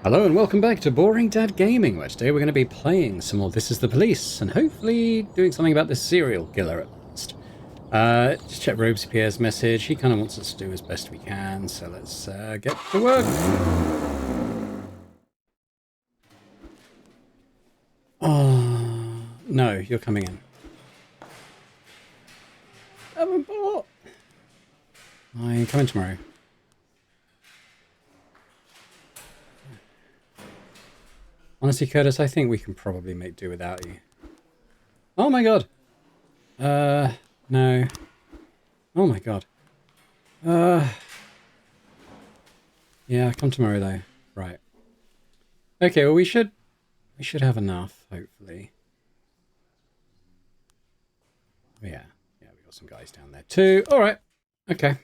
Hello and welcome back to Boring Dad Gaming, where today we're going to be playing some more This Is the Police and hopefully doing something about this serial killer at last. Just check Robespierre's message. He kind of wants us to do as best we can, so let's get to work. Oh, no, you're coming in. I'm aboard. I'm coming tomorrow. Honestly, Curtis, I think we can probably make do without you. Oh my god. No. Oh my god. Yeah, come tomorrow though. Right. Okay, well we should have enough, hopefully. Yeah, we got some guys down there too. Alright. Okay.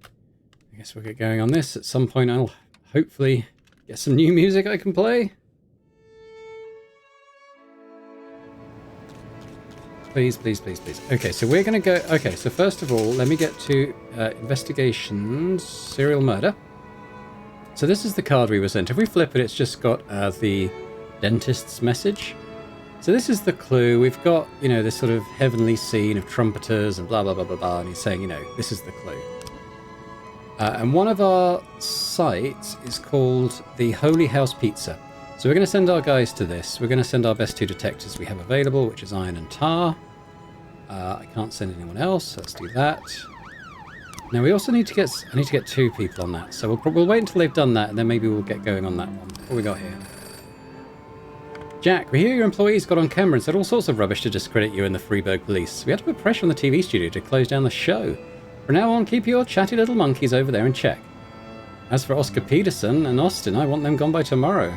I guess we'll get going on this. At some point I'll hopefully get some new music I can play. Please, please, please, please. Okay, so we're going to go... Okay, so first of all, let me get to investigations, serial murder. So this is the card we were sent. If we flip it, it's just got the dentist's message. So this is the clue. We've got, this sort of heavenly scene of trumpeters and blah, blah, blah, blah, blah. And he's saying, this is the clue. And one of our sites is called the Holy House Pizza. So we're going to send our guys to this. We're going to send our best two detectives we have available, which is Iron and Tar. I can't send anyone else, so let's do that. Now we also need to get... I need to get two people on that. So we'll wait until they've done that, and then maybe we'll get going on that one. What we got here? Jack, we hear your employees got on camera and said all sorts of rubbish to discredit you and the Freeburg police. We had to put pressure on the TV studio to close down the show. From now on, keep your chatty little monkeys over there in check. As for Oscar Peterson and Austin, I want them gone by tomorrow.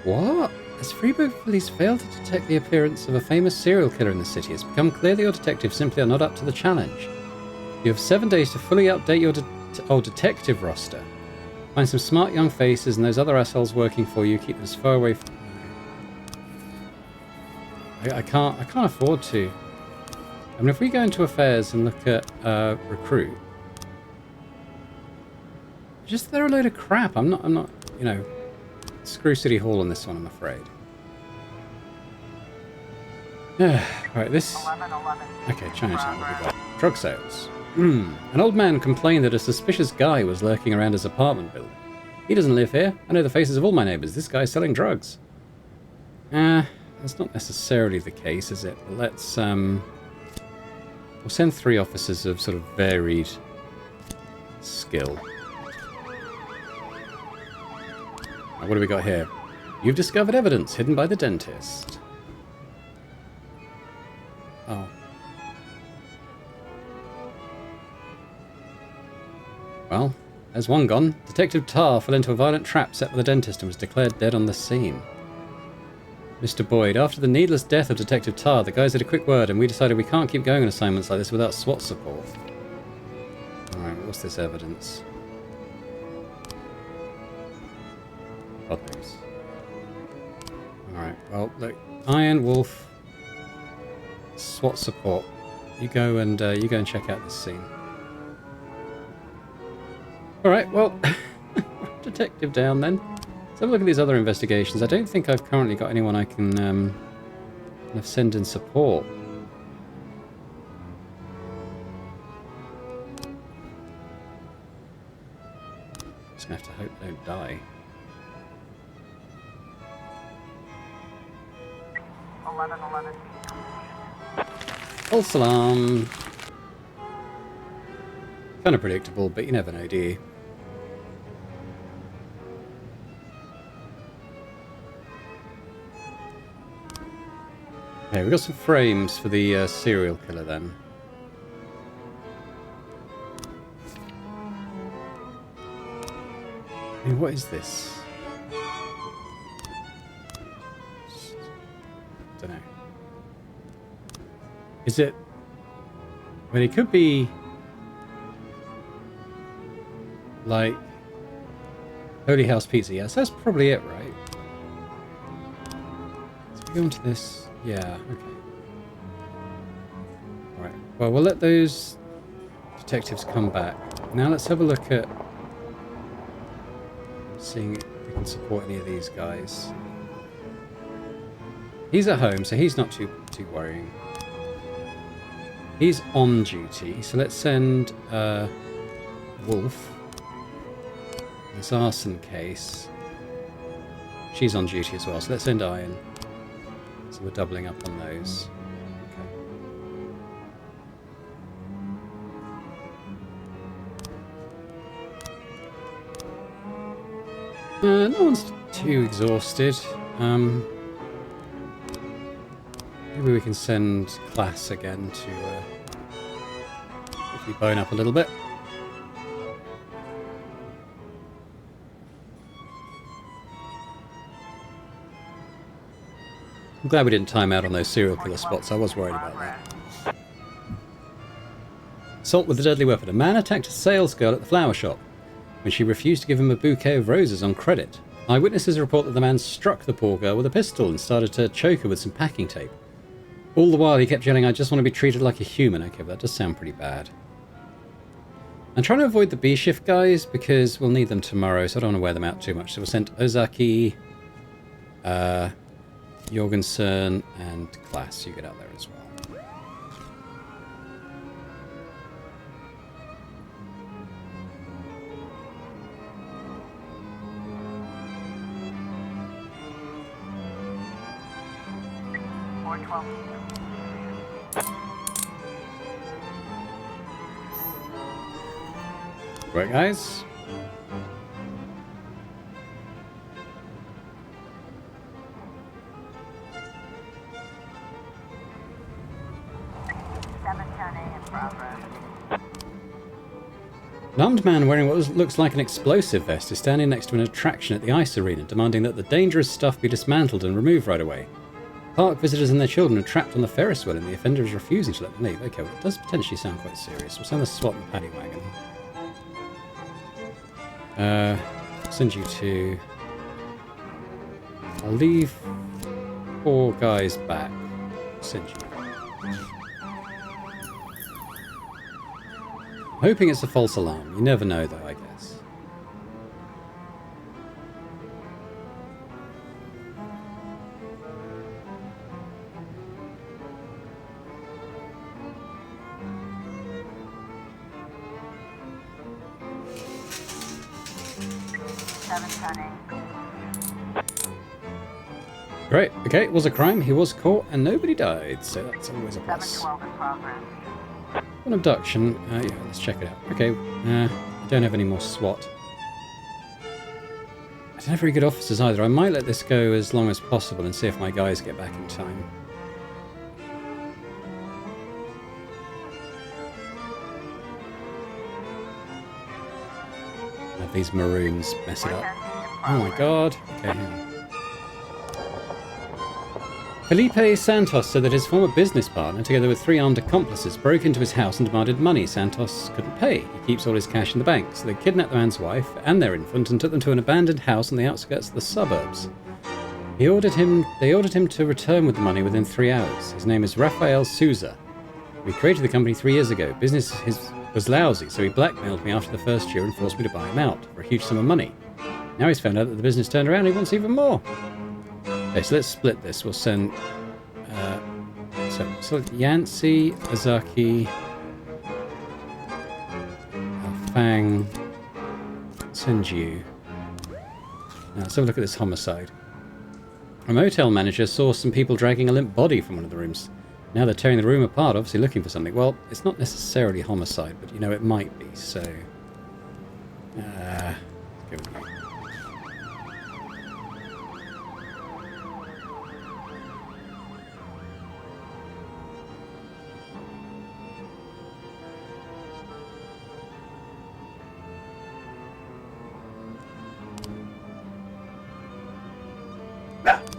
What? As Freeburg police failed to detect the appearance of a famous serial killer in the city, it's become clear that your detectives simply are not up to the challenge. You have 7 days to fully update your detective roster. Find some smart young faces and those other assholes working for you. Keep them as far away from... I can't afford to. I mean, if we go into affairs and look at recruit, just they're a load of crap. I'm not. Screw City Hall on this one, I'm afraid. Right, this... Okay, Chinatown, what we got? Drug sales. An old man complained that a suspicious guy was lurking around his apartment building. He doesn't live here. I know the faces of all my neighbors. This guy's selling drugs. That's not necessarily the case, is it? But let's, we'll send 3 officers of sort of varied skill. Now, what do we got here? You've discovered evidence hidden by the dentist. Oh. Well, there's one gone. Detective Tar fell into a violent trap set by the dentist and was declared dead on the scene. Mr. Boyd, after the needless death of Detective Tar, the guys had a quick word and we decided we can't keep going on assignments like this without SWAT support. Alright, what's this evidence? God knows. Alright, well, look, Iron Wolf, SWAT support. You go and check out this scene. Alright, well, detective down then. Let's have a look at these other investigations. I don't think I've currently got anyone I can kind of send in support. Just gonna have to hope they don't die. 11:11. False alarm. Kind of predictable, but you never know, do you? Okay, we've got some frames for the serial killer then. I mean, what is this? Don't know. Is it... I mean, it could be... like... Holy House Pizza. Yes, that's probably it, right? Go into this. Yeah, okay. Alright, well, we'll let those detectives come back. Now let's have a look at seeing if we can support any of these guys. He's at home, so he's not too worrying. He's on duty, so let's send Wolf. This arson case. She's on duty as well, so let's send Iron. So we're doubling up on those. Okay. No one's too exhausted. Maybe we can send Class again to if you bone up a little bit. I'm glad we didn't time out on those serial killer spots. I was worried about that. Assault with a deadly weapon. A man attacked a sales girl at the flower shop when she refused to give him a bouquet of roses on credit. Eyewitnesses report that the man struck the poor girl with a pistol and started to choke her with some packing tape. All the while he kept yelling, "I just want to be treated like a human." Okay, but that does sound pretty bad. I'm trying to avoid the B shift guys because we'll need them tomorrow, so I don't want to wear them out too much. So we'll send Ozaki, Jorgensen, and Class. You get out there as well. Right, guys. An armed man wearing what looks like an explosive vest is standing next to an attraction at the ice arena, demanding that the dangerous stuff be dismantled and removed right away. Park visitors and their children are trapped on the Ferris wheel and the offender is refusing to let them leave. Okay, well, it does potentially sound quite serious. We'll send the SWAT and paddy wagon. Send you to... I'll leave 4 guys back. Send you. I'm hoping it's a false alarm. You never know, though, I guess. Great. Okay, it was a crime. He was caught and nobody died, so that's always a plus. An abduction. Yeah, let's check it out. Okay, I don't have any more SWAT. I don't have very good officers either. I might let this go as long as possible and see if my guys get back in time. Have these maroons mess it up. Oh my god. Okay, hang on. Felipe Santos said that his former business partner, together with 3 armed accomplices, broke into his house and demanded money. Santos couldn't pay. He keeps all his cash in the bank, so they kidnapped the man's wife and their infant and took them to an abandoned house on the outskirts of the suburbs. They ordered him to return with the money within 3 hours. His name is Rafael Souza. We created the company 3 years ago. Business was lousy, so he blackmailed me after the first year and forced me to buy him out for a huge sum of money. Now he's found out that the business turned around and he wants even more. Okay, so let's split this. We'll send... so Yancy, Azaki, Fang, send you. Now let's have a look at this homicide. A motel manager saw some people dragging a limp body from one of the rooms. Now they're tearing the room apart, obviously looking for something. Well, it's not necessarily homicide, but you know, it might be, so... let's go with you.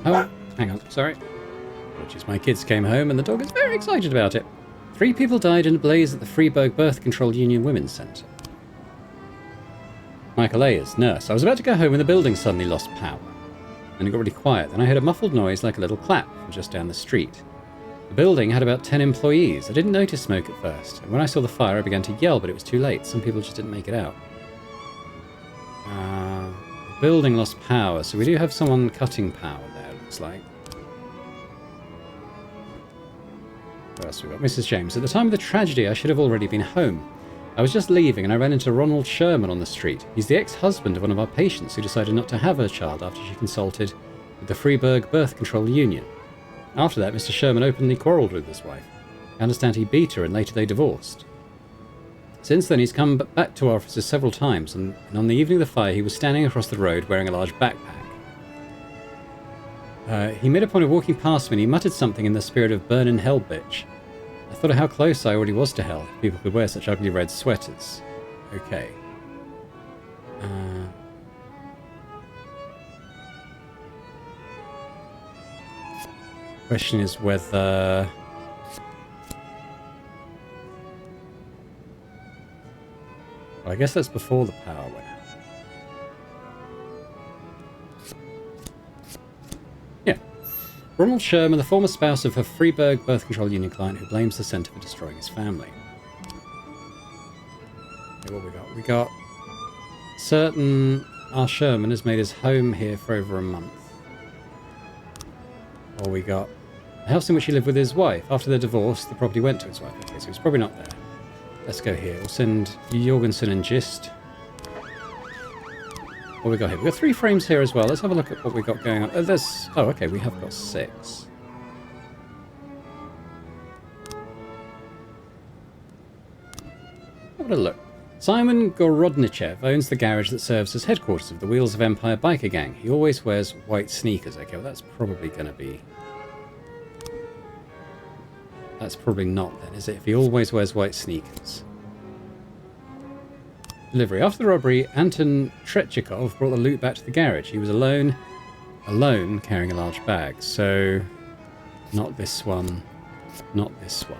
Oh, hang on, sorry. Which is my kids came home and the dog is very excited about it. 3 people died in a blaze at the Freeburg Birth Control Union Women's Centre. Michael Ayers, nurse. I was about to go home when the building suddenly lost power. and it got really quiet. Then I heard a muffled noise like a little clap from just down the street. The building had about 10 employees. I didn't notice smoke at first, and when I saw the fire I began to yell, but it was too late. Some people just didn't make it out. The building lost power, so we do have someone cutting power there, it looks like. What else we got? Mrs. James. At the time of the tragedy, I should have already been home. I was just leaving and I ran into Ronald Sherman on the street. He's the ex-husband of one of our patients who decided not to have her child after she consulted with the Freiburg Birth Control Union. After that, Mr. Sherman openly quarrelled with his wife. I understand he beat her and later they divorced. Since then, he's come back to our offices several times, and on the evening of the fire, he was standing across the road wearing a large backpack. He made a point of walking past me and he muttered something in the spirit of burn in hell, bitch. I thought of how close I already was to hell if people could wear such ugly red sweaters. Okay. Question is whether... Well, I guess that's before the power went out. Yeah. Ronald Sherman, the former spouse of her Freiburg Birth Control Union client who blames the centre for destroying his family. Okay, what we got? We got... Certain R. Sherman has made his home here for over a month. Or we got... The house in which he lived with his wife. After their divorce, the property went to his wife. Okay, so he's probably not there. Let's go here. We'll send Jorgensen and Gist. What we got here? We've got 3 frames here as well. Let's have a look at what we got going on. Oh, okay, we have got 6. Have a look. Simon Gorodnichev owns the garage that serves as headquarters of the Wheels of Empire biker gang. He always wears white sneakers. Okay, well that's probably going to be... That's probably not then, is it? If he always wears white sneakers. Delivery. After the robbery, Anton Trechikov brought the loot back to the garage. He was alone carrying a large bag. So, not this one. Not this one.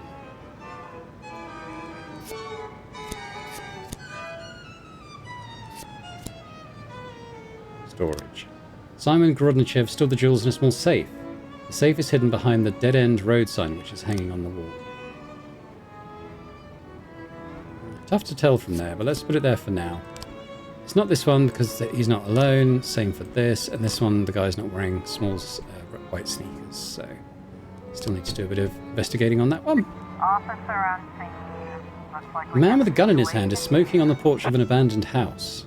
Storage. Simon Gorodnichev stored the jewels in a small safe. The safe is hidden behind the dead-end road sign which is hanging on the wall. Tough to tell from there, but let's put it there for now. It's not this one because he's not alone. Same for this. And this one, the guy's not wearing small white sneakers. So still need to do a bit of investigating on that one. Officer on scene. Looks like A man with a gun in his hand is smoking on the porch of an abandoned house.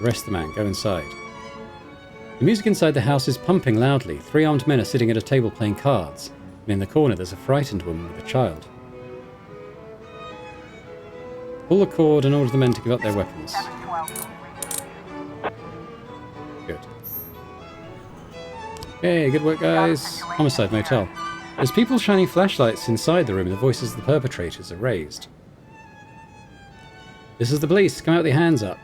Arrest the man. Go inside. The music inside the house is pumping loudly. 3 armed men are sitting at a table playing cards. And in the corner there's a frightened woman with a child. Pull the cord and order the men to give up their weapons. 712. Good. Okay, good work guys. Homicide motel. There's people shining flashlights inside the room and the voices of the perpetrators are raised. This is the police. Come out with your hands up.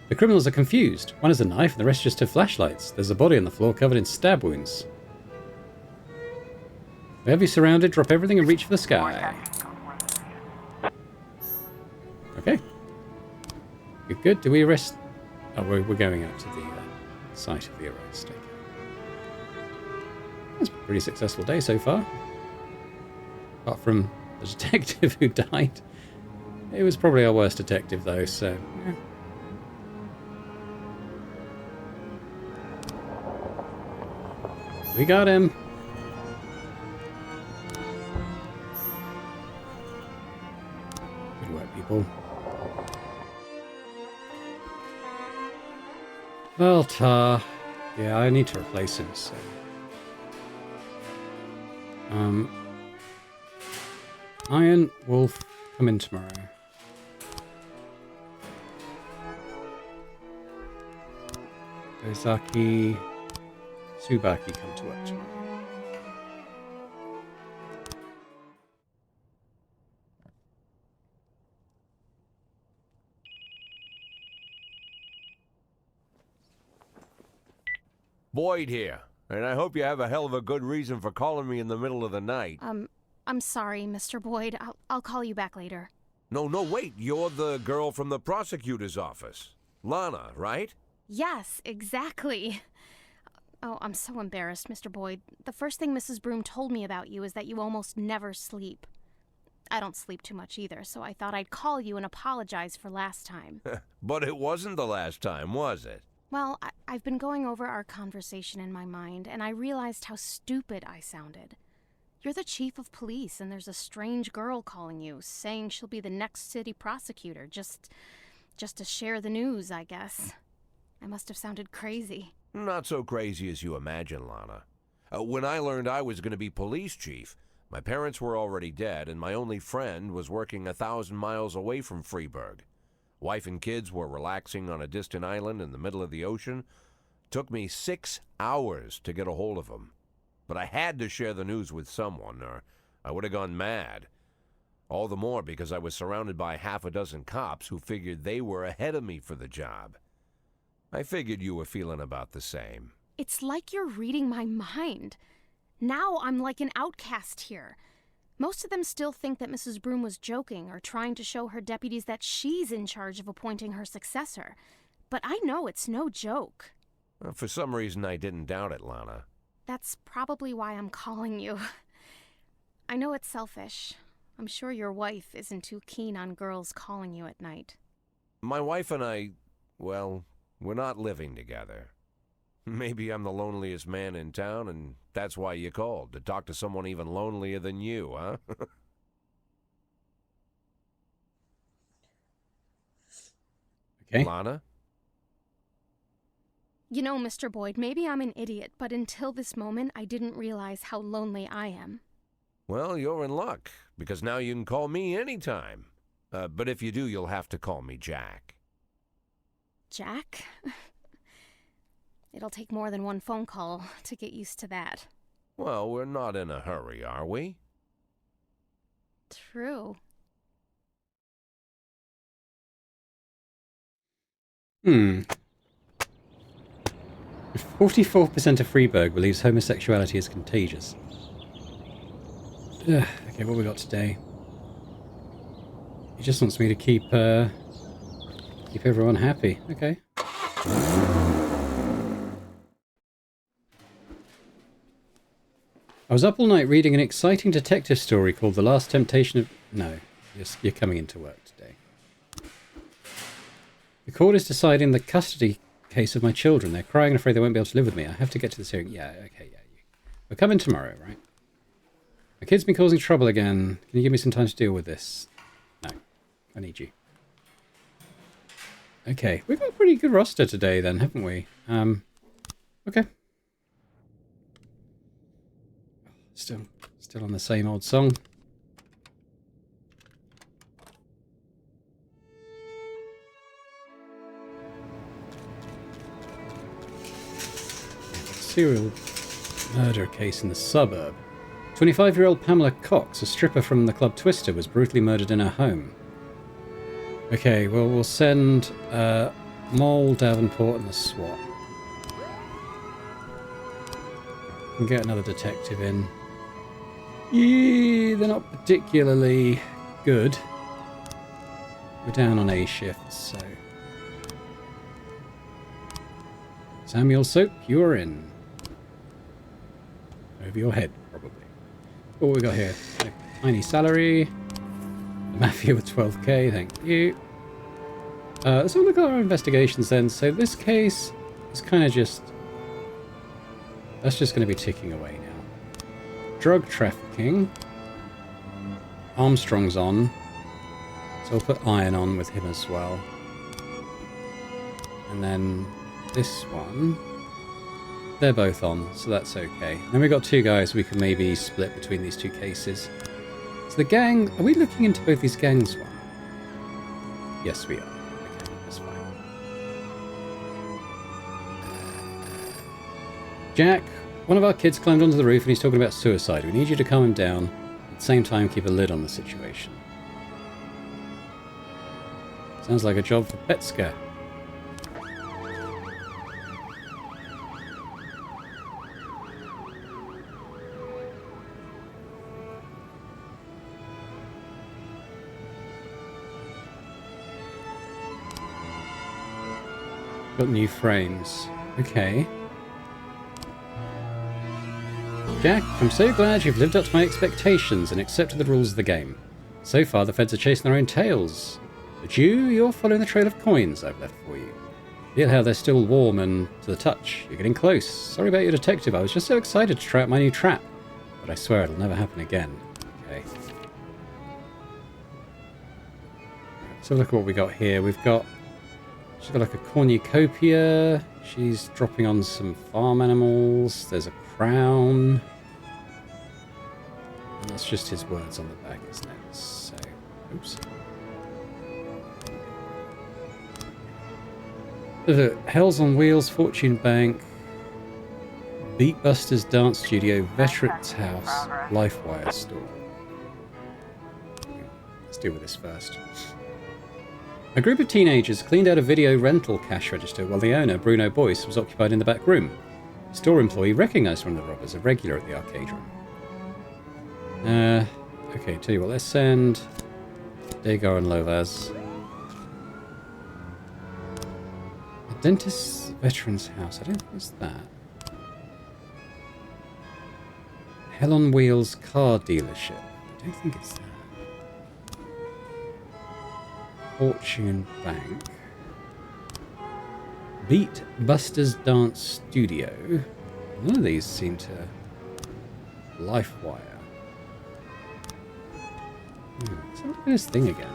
The criminals are confused. One has a knife and the rest just have flashlights. There's a body on the floor covered in stab wounds. We have you surrounded. Drop everything and reach for the sky. Okay. Good, good. Do we arrest... Oh, we're going out to the site of the arrest. Okay. That's a pretty successful day so far. Apart from the detective who died. It was probably our worst detective though, so... Yeah. We got him. Good work, people. Well, Tar. Yeah, I need to replace him, so... Iron Wolf, come in tomorrow. Ozaki... Tsubaki, come to work tomorrow. Boyd here, and I hope you have a hell of a good reason for calling me in the middle of the night. I'm sorry, Mr. Boyd. I'll call you back later. No, wait, you're the girl from the prosecutor's office. Lana, right? Yes, exactly. Oh, I'm so embarrassed, Mr. Boyd. The first thing Mrs. Broom told me about you is that you almost never sleep. I don't sleep too much either, so I thought I'd call you and apologize for last time. But it wasn't the last time, was it? Well, I've been going over our conversation in my mind, and I realized how stupid I sounded. You're the chief of police, and there's a strange girl calling you, saying she'll be the next city prosecutor, just to share the news, I guess. I must have sounded crazy. Not so crazy as you imagine, Lana. When I learned I was going to be police chief, my parents were already dead, and my only friend was working 1,000 miles away from Freeburg. Wife and kids were relaxing on a distant island in the middle of the ocean. Took me 6 hours to get a hold of them. But I had to share the news with someone, or I would have gone mad. All the more because I was surrounded by half a dozen cops who figured they were ahead of me for the job. I figured you were feeling about the same. It's like you're reading my mind. Now I'm like an outcast here. Most of them still think that Mrs. Broom was joking or trying to show her deputies that she's in charge of appointing her successor. But I know it's no joke. For some reason, I didn't doubt it, Lana. That's probably why I'm calling you. I know it's selfish. I'm sure your wife isn't too keen on girls calling you at night. My wife and I, well, we're not living together. Maybe I'm the loneliest man in town, and that's why you called, to talk to someone even lonelier than you, huh? Okay. Lana? You know, Mr. Boyd, maybe I'm an idiot, but until this moment, I didn't realize how lonely I am. Well, you're in luck, because now you can call me anytime. But if you do, you'll have to call me Jack. Jack? It'll take more than one phone call to get used to that. Well, we're not in a hurry, are we? True. 44% of Freeburg believes homosexuality is contagious. Okay, what we got today? He just wants me to keep everyone happy. Okay. I was up all night reading an exciting detective story called The Last Temptation of... No, you're coming into work today. The court is deciding the custody case of my children. They're crying and afraid they won't be able to live with me. I have to get to this hearing. Yeah, okay, yeah. We're coming tomorrow, right? My kid's been causing trouble again. Can you give me some time to deal with this? No. I need you. Okay, we've got a pretty good roster today then, haven't we? Okay. Still on the same old song. Serial murder case in the suburb. 25-year-old Pamela Cox, a stripper from the club Twister, was brutally murdered in her home. Okay, well, we'll send Mole, Davenport, and the SWAT. We can get another detective in. Yeah, they're not particularly good. We're down on A shifts, so... Samuel Soap, you're in. Over your head, probably. What we got here? A tiny salary. The mafia with 12k, thank you. Let's have a look at our investigations then. So this case is kind of just... That's just going to be ticking away now. Drug trafficking. Armstrong's on. So I'll put Iron on with him as well. And then this one. They're both on, so that's okay. Then we've got two guys we can maybe split between these two cases. So the gang... Are we looking into both these gangs one? Yes, we are. Okay, that's fine. Jack, one of our kids climbed onto the roof and he's talking about suicide. We need you to calm him down. At the same time, keep a lid on the situation. Sounds like a job for Petska. Got new frames. Okay. Jack, I'm so glad you've lived up to my expectations and accepted the rules of the game. So far, the feds are chasing their own tails. But you're following the trail of coins I've left for you. Feel how they're still warm and to the touch. You're getting close. Sorry about your detective. I was just so excited to try out my new trap. But I swear it'll never happen again. Okay. So look at what we got here. She's got like a cornucopia. She's dropping on some farm animals. There's a crown. And that's just his words on the back, isn't it? So, oops. Hells on Wheels, Fortune Bank, Beatbusters Dance Studio, Veterans House, Lifewire Store. Let's deal with this first. A group of teenagers cleaned out a video rental cash register while the owner, Bruno Boyce, was occupied in the back room. The store employee recognised one of the robbers, a regular at the arcade room. Okay, tell you what, let's send Degar and Lovaz. A dentist's veterans house, I don't think it's that. Hell on Wheels car dealership, I don't think it's that. Fortune Bank. Beat Busters Dance Studio. None of these seem to... Lifewire. Let's look at this thing again.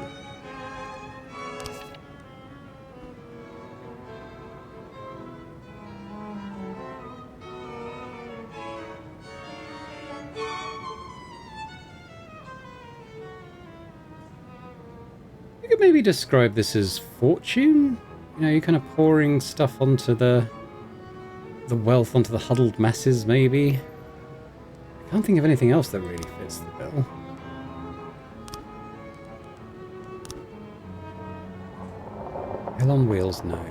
You could maybe describe this as fortune? You know, you're kind of pouring stuff onto the wealth onto the huddled masses, maybe? I can't think of anything else that really fits the bill. Hell on Wheels, no. I'm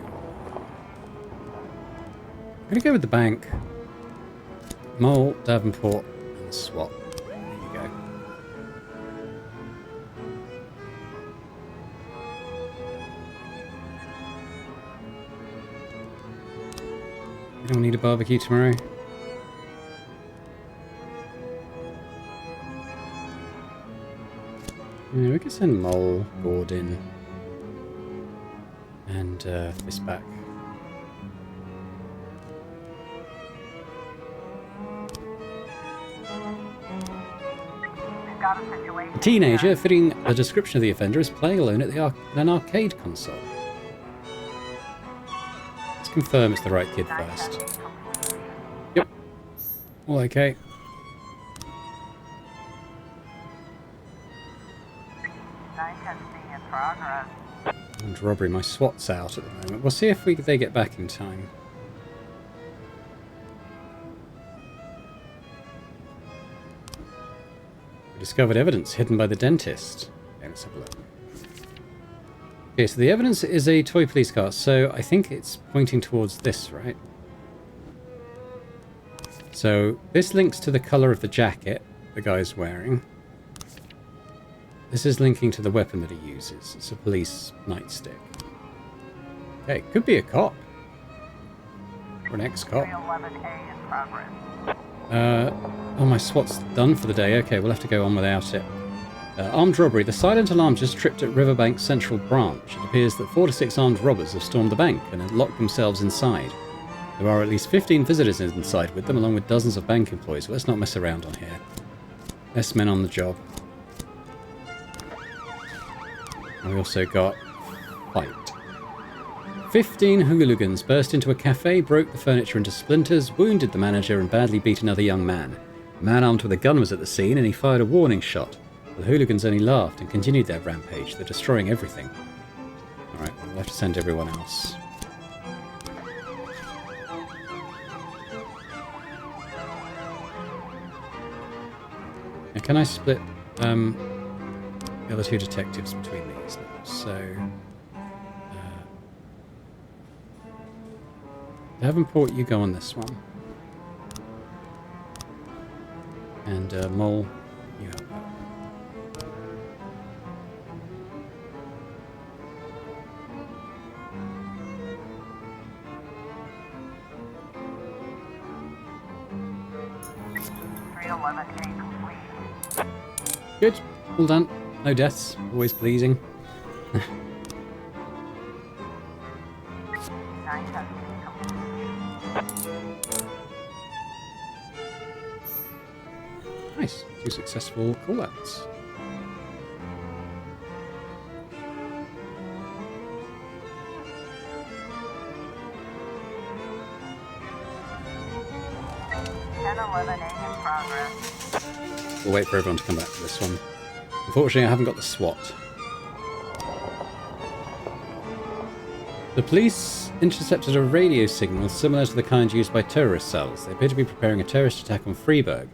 going to go with the bank. Mole, Davenport, and the SWAT. There you go. You don't need a barbecue tomorrow? Yeah, we could send Mole, Gordon, and this back. Got a situation. A teenager, fitting the description of the offender, is playing alone at an arcade console. Let's confirm it's the right kid first. Yep. All okay. Night testing in progress. And robbery, my SWAT's out at the moment. We'll see if they get back in time. We discovered evidence hidden by the dentist. Okay, let's have a look. Okay, so the evidence is a toy police car, so I think it's pointing towards this, right? So this links to the colour of the jacket the guy's wearing. This is linking to the weapon that he uses. It's a police nightstick. Okay, could be a cop. Or an ex-cop. 311A in progress. Oh, my SWAT's done for the day. Okay, we'll have to go on without it. Armed robbery. The silent alarm just tripped at Riverbank Central Branch. It appears that 4 to 6 armed robbers have stormed the bank and have locked themselves inside. There are at least 15 visitors inside with them, along with dozens of bank employees. Let's not mess around on here. Less men on the job. And we also got fight. 15 hooligans burst into a cafe, broke the furniture into splinters, wounded the manager, and badly beat another young man. A man armed with a gun was at the scene, and he fired a warning shot. The hooligans only laughed and continued their rampage. They're destroying everything. Alright, we'll have to send everyone else. Now, can I split the other two detectives between these now? So, Davenport, you go on this one. And Mole, you help out. 1011A complete. Good. All done. No deaths. Always pleasing. 910B complete. Nice. 2 successful callouts. A in progress. We'll wait for everyone to come back to this one. Unfortunately, I haven't got the SWAT. The police intercepted a radio signal similar to the kind used by terrorist cells. They appear to be preparing a terrorist attack on Freiburg.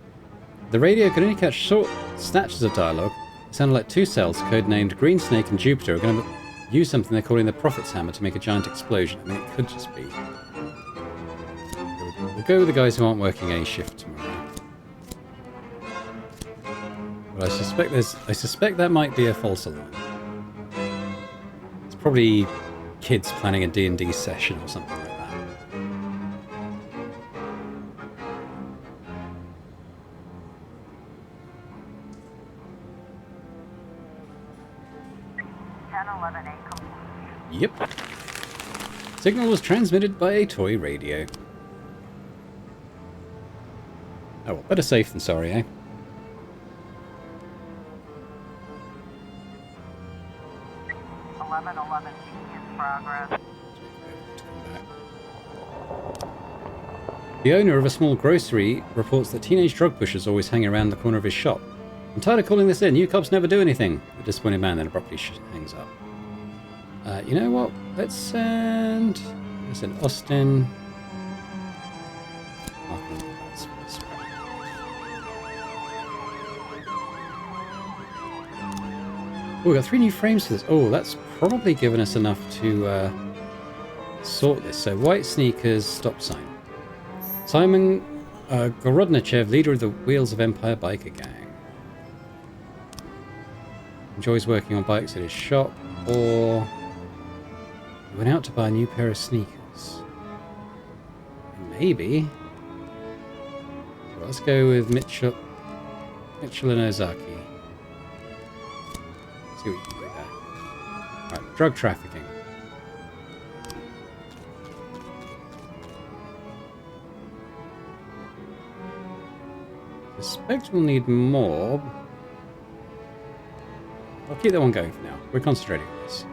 The radio could only catch short snatches of dialogue. It sounded like 2 cells, codenamed Green Snake and Jupiter, are going to use something they're calling the Prophet's Hammer to make a giant explosion. I mean, it could just be. We'll go with the guys who aren't working A shift tomorrow. But I suspect that might be a false alarm. It's probably kids planning a D&D session or something like that. Yep. Signal was transmitted by a toy radio. Oh, well, better safe than sorry, eh? in progress. The owner of a small grocery reports that teenage drug pushers always hang around the corner of his shop. I'm tired of calling this in. You cops never do anything. The disappointed man then abruptly hangs up. You know what? Let's send Austin. Oh, we got 3 new frames for this. Oh, that's probably given us enough to sort this. So, white sneakers, stop sign. Simon Gorodnichev, leader of the Wheels of Empire biker gang. Enjoys working on bikes at his shop, or went out to buy a new pair of sneakers. Maybe. So let's go with Mitchell and Ozaki. See what you can do there. Right, drug trafficking. Suspect we'll need more. I'll keep that one going for now. We're concentrating on this.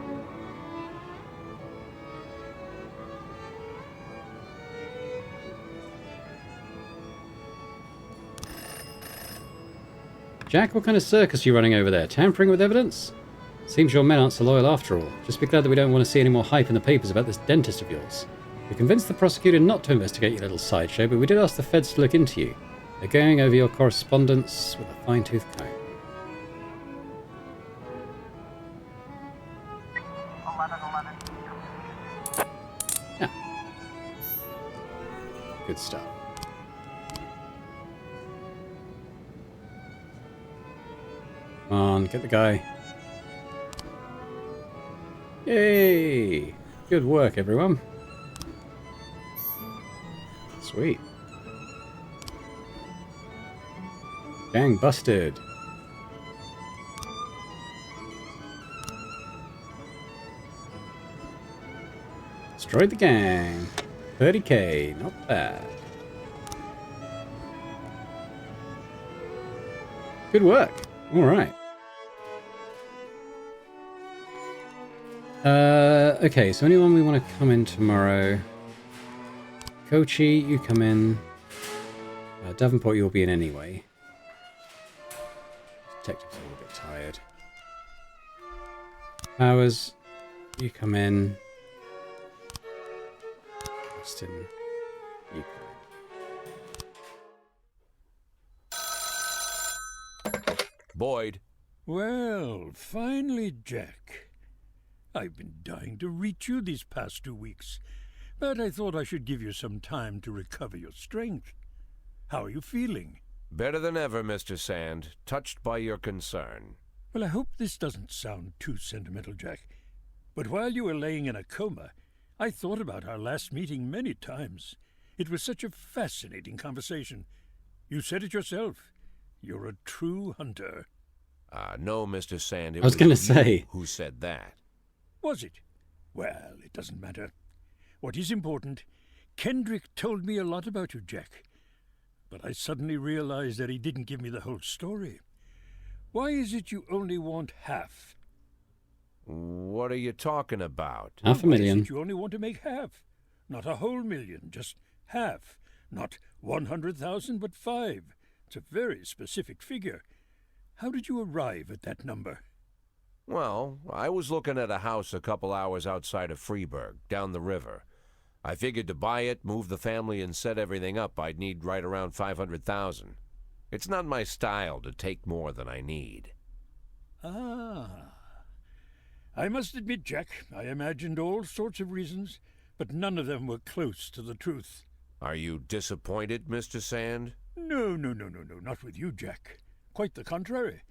Jack, what kind of circus are you running over there? Tampering with evidence? Seems your men aren't so loyal after all. Just be glad that we don't want to see any more hype in the papers about this dentist of yours. We convinced the prosecutor not to investigate your little sideshow, but we did ask the feds to look into you. They're going over your correspondence with a fine-tooth comb. 1111. Yeah. Good stuff. Come on, get the guy. Yay! Good work, everyone. Sweet. Gang busted. Destroyed the gang. 30k, not bad. Good work. All right. Okay, so anyone we want to come in tomorrow? Kochi, you come in. Davenport, you'll be in anyway. Detective's a little bit tired. Powers, you come in. Austin, you come in. Boyd. Well, finally, Jack. I've been dying to reach you these past 2 weeks, but I thought I should give you some time to recover your strength. How are you feeling? Better than ever, Mr. Sand. Touched by your concern. Well, I hope this doesn't sound too sentimental, Jack, but while you were laying in a coma, I thought about our last meeting many times. It was such a fascinating conversation. You said it yourself. You're a true hunter. No, Mr. Sand, it I was gonna you say. who said that. Was it? Well, it doesn't matter. What is important, Kendrick told me a lot about you, Jack. But I suddenly realized that he didn't give me the whole story. Why is it you only want half? What are you talking about? $500,000. Why is it you only want to make half? Not a whole million, just half. Not 100,000, but 5. It's a very specific figure. How did you arrive at that number? Well, I was looking at a house a couple hours outside of Freeburg, down the river. I figured to buy it, move the family, and set everything up, I'd need right around 500,000. It's not my style to take more than I need. Ah. I must admit, Jack, I imagined all sorts of reasons, but none of them were close to the truth. Are you disappointed, Mr. Sand? No, not with you, Jack. Quite the contrary.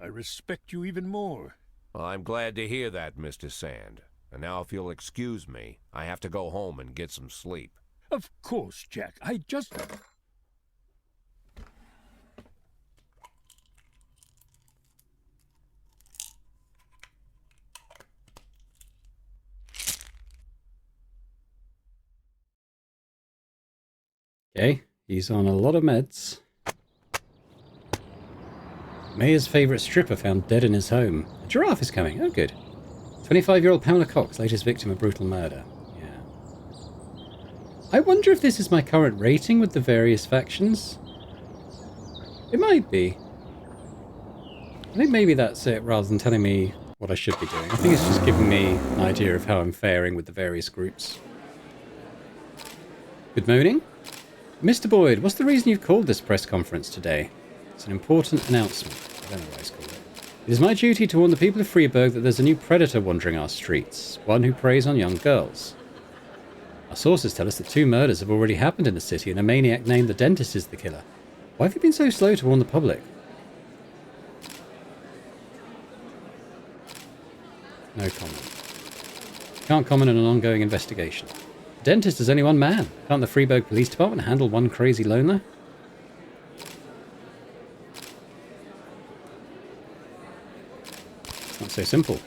I respect you even more. Well, I'm glad to hear that, Mr. Sand. And now if you'll excuse me, I have to go home and get some sleep. Of course, Jack. I just... Okay, he's on a lot of meds. Mayor's favourite stripper found dead in his home. A giraffe is coming. Oh, good. 25-year-old Pamela Cox, latest victim of brutal murder. Yeah. I wonder if this is my current rating with the various factions. It might be. I think maybe that's it, rather than telling me what I should be doing. I think it's just giving me an idea of how I'm faring with the various groups. Good morning. Mr. Boyd, what's the reason you've called this press conference today? It's an important announcement. I don't know why he's called it. It is my duty to warn the people of Freeburg that there's a new predator wandering our streets, one who preys on young girls. Our sources tell us that 2 murders have already happened in the city, and a maniac named the Dentist is the killer. Why have you been so slow to warn the public? No comment. Can't comment on an ongoing investigation. The Dentist is only one man. Can't the Freeburg Police Department handle one crazy loner? It's not so simple.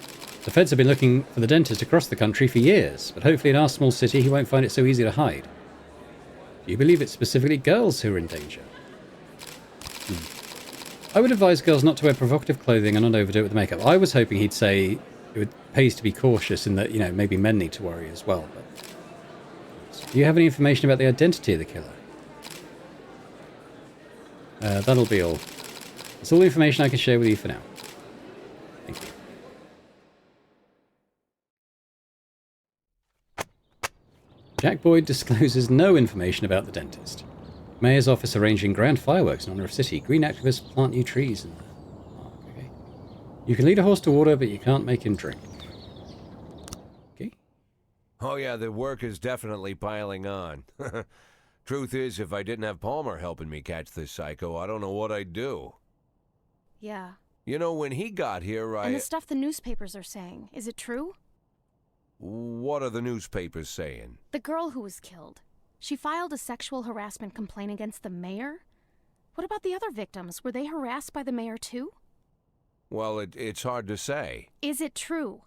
The feds have been looking for the Dentist across the country for years, but hopefully in our small city he won't find it so easy to hide. Do you believe it's specifically girls who are in danger? I would advise girls not to wear provocative clothing and not overdo it with makeup. I was hoping he'd say it pays to be cautious in that, you know, maybe men need to worry as well. But do you have any information about the identity of the killer? That'll be all. That's all the information I can share with you for now. Thank you. Jack Boyd discloses no information about the Dentist. Mayor's office arranging grand fireworks in honor of city. Green activists plant new trees in the park. Okay. You can lead a horse to water, but you can't make him drink. Okay. Oh yeah, the work is definitely piling on. Truth is, if I didn't have Palmer helping me catch this psycho, I don't know what I'd do. Yeah. You know, when he got here, And the stuff the newspapers are saying, is it true? What are the newspapers saying? The girl who was killed. She filed a sexual harassment complaint against the mayor? What about the other victims? Were they harassed by the mayor too? Well, it's hard to say. Is it true?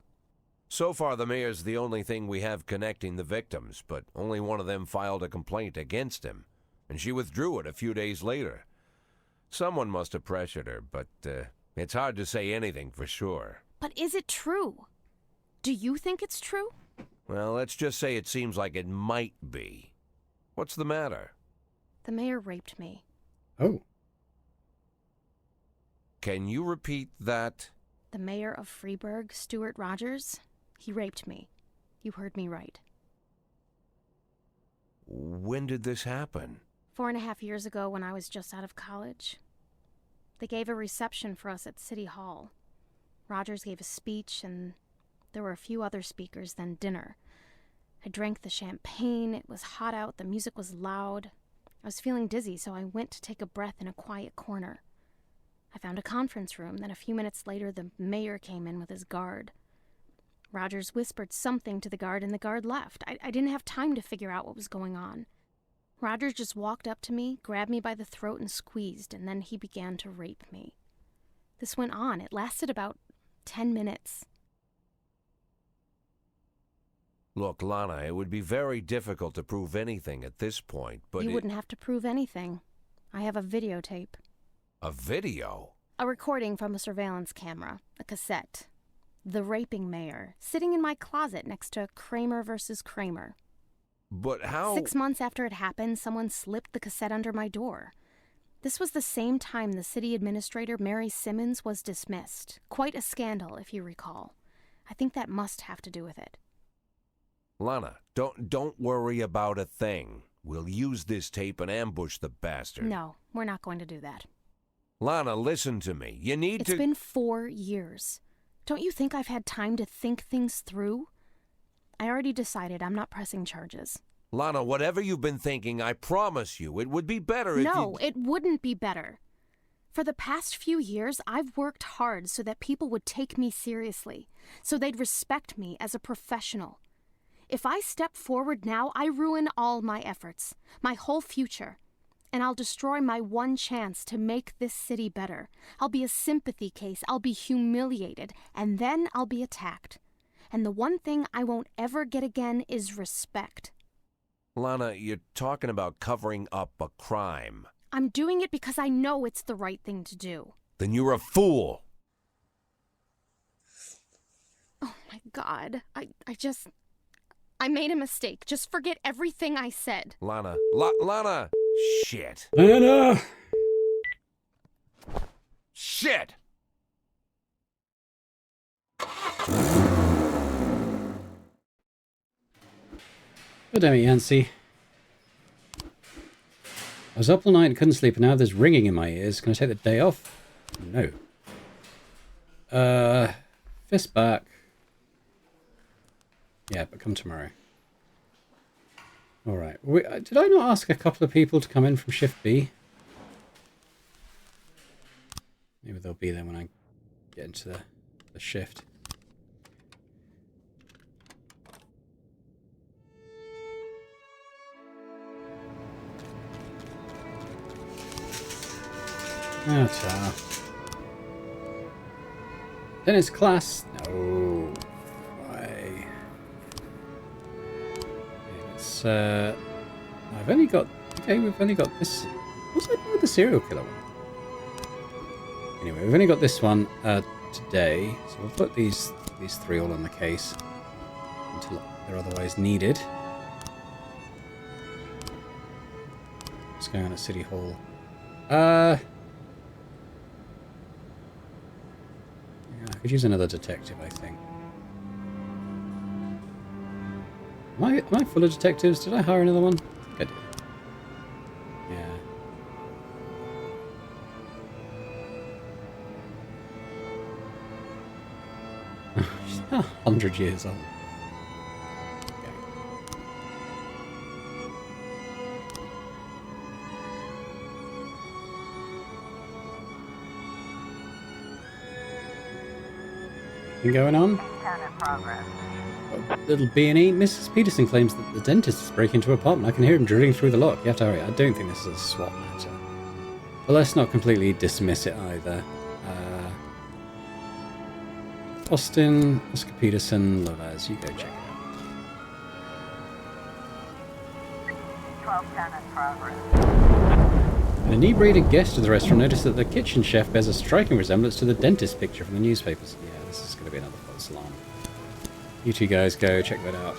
So far, the mayor's the only thing we have connecting the victims, but only one of them filed a complaint against him, and she withdrew it a few days later. Someone must have pressured her, but it's hard to say anything for sure. But is it true? Do you think it's true? Well, let's just say it seems like it might be. What's the matter? The mayor raped me. Oh. Can you repeat that? The mayor of Freeburg, Stuart Rogers, he raped me. You heard me right. When did this happen? 4.5 years ago when I was just out of college. They gave a reception for us at City Hall. Rogers gave a speech, and there were a few other speakers, then dinner. I drank the champagne, it was hot out, the music was loud. I was feeling dizzy, so I went to take a breath in a quiet corner. I found a conference room, then a few minutes later the mayor came in with his guard. Rogers whispered something to the guard, and the guard left. I didn't have time to figure out what was going on. Roger just walked up to me, grabbed me by the throat and squeezed, and then he began to rape me. This went on. It lasted about 10 minutes. Look, Lana, it would be very difficult to prove anything at this point, but You wouldn't have to prove anything. I have a videotape. A video? A recording from a surveillance camera, a cassette. The raping mayor, sitting in my closet next to Kramer versus Kramer. But how... 6 months after it happened, someone slipped the cassette under my door. This was the same time the city administrator, Mary Simmons, was dismissed. Quite a scandal, if you recall. I think that must have to do with it. Lana, don't worry about a thing. We'll use this tape and ambush the bastard. No, we're not going to do that. Lana, listen to me. You need to... It's been 4 years. Don't you think I've had time to think things through? I already decided I'm not pressing charges. Lana, whatever you've been thinking, I promise you, it would be better if No, it wouldn't be better. For the past few years, I've worked hard so that people would take me seriously, so they'd respect me as a professional. If I step forward now, I ruin all my efforts, my whole future, and I'll destroy my one chance to make this city better. I'll be a sympathy case, I'll be humiliated, and then I'll be attacked. And the one thing I won't ever get again is respect. Lana, you're talking about covering up a crime. I'm doing it because I know it's the right thing to do. Then you're a fool. Oh my God, I made a mistake. Just forget everything I said. Lana, Lana! Shit. Lana! Shit! God damn it, Yancy. I was up all night and couldn't sleep, and now there's ringing in my ears. Can I take the day off? No. Fist back. Yeah, but come tomorrow. Alright. Did I not ask a couple of people to come in from Shift B? Maybe they'll be there when I get into the shift. Ta. Then it's class. No. Why? It's I've only got. Okay, we've only got this. What's I doing with the serial killer one? Anyway, we've only got this one today, so we'll put these three all on the case until they're otherwise needed. What's going on at City Hall? I could use another detective, I think. Am I full of detectives? Did I hire another one? I think I did. Yeah. She's now 100 years old. Okay. Anything going on? Scan in progress. Little B&E. Mrs. Peterson claims that the dentist is breaking into her apartment. I can hear him drilling through the lock. You have to hurry. I don't think this is a swap matter. But let's not completely dismiss it either. Austin, Oscar Peterson, Lovaz, you go check it out. 1210 in progress. An inebriated guest of the restaurant noticed that the kitchen chef bears a striking resemblance to the dentist picture from the newspapers. Yeah, this is going to be another false alarm. You two guys go check that out.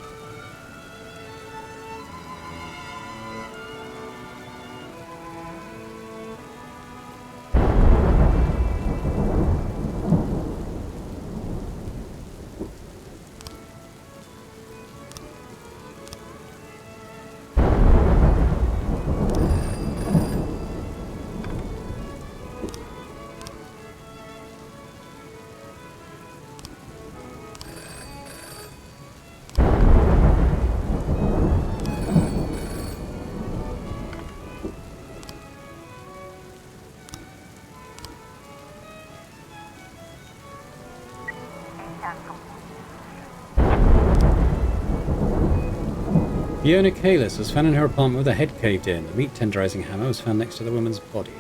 Fiona Kalis was found in her apartment with her head caved in. The meat tenderizing hammer was found next to the woman's body.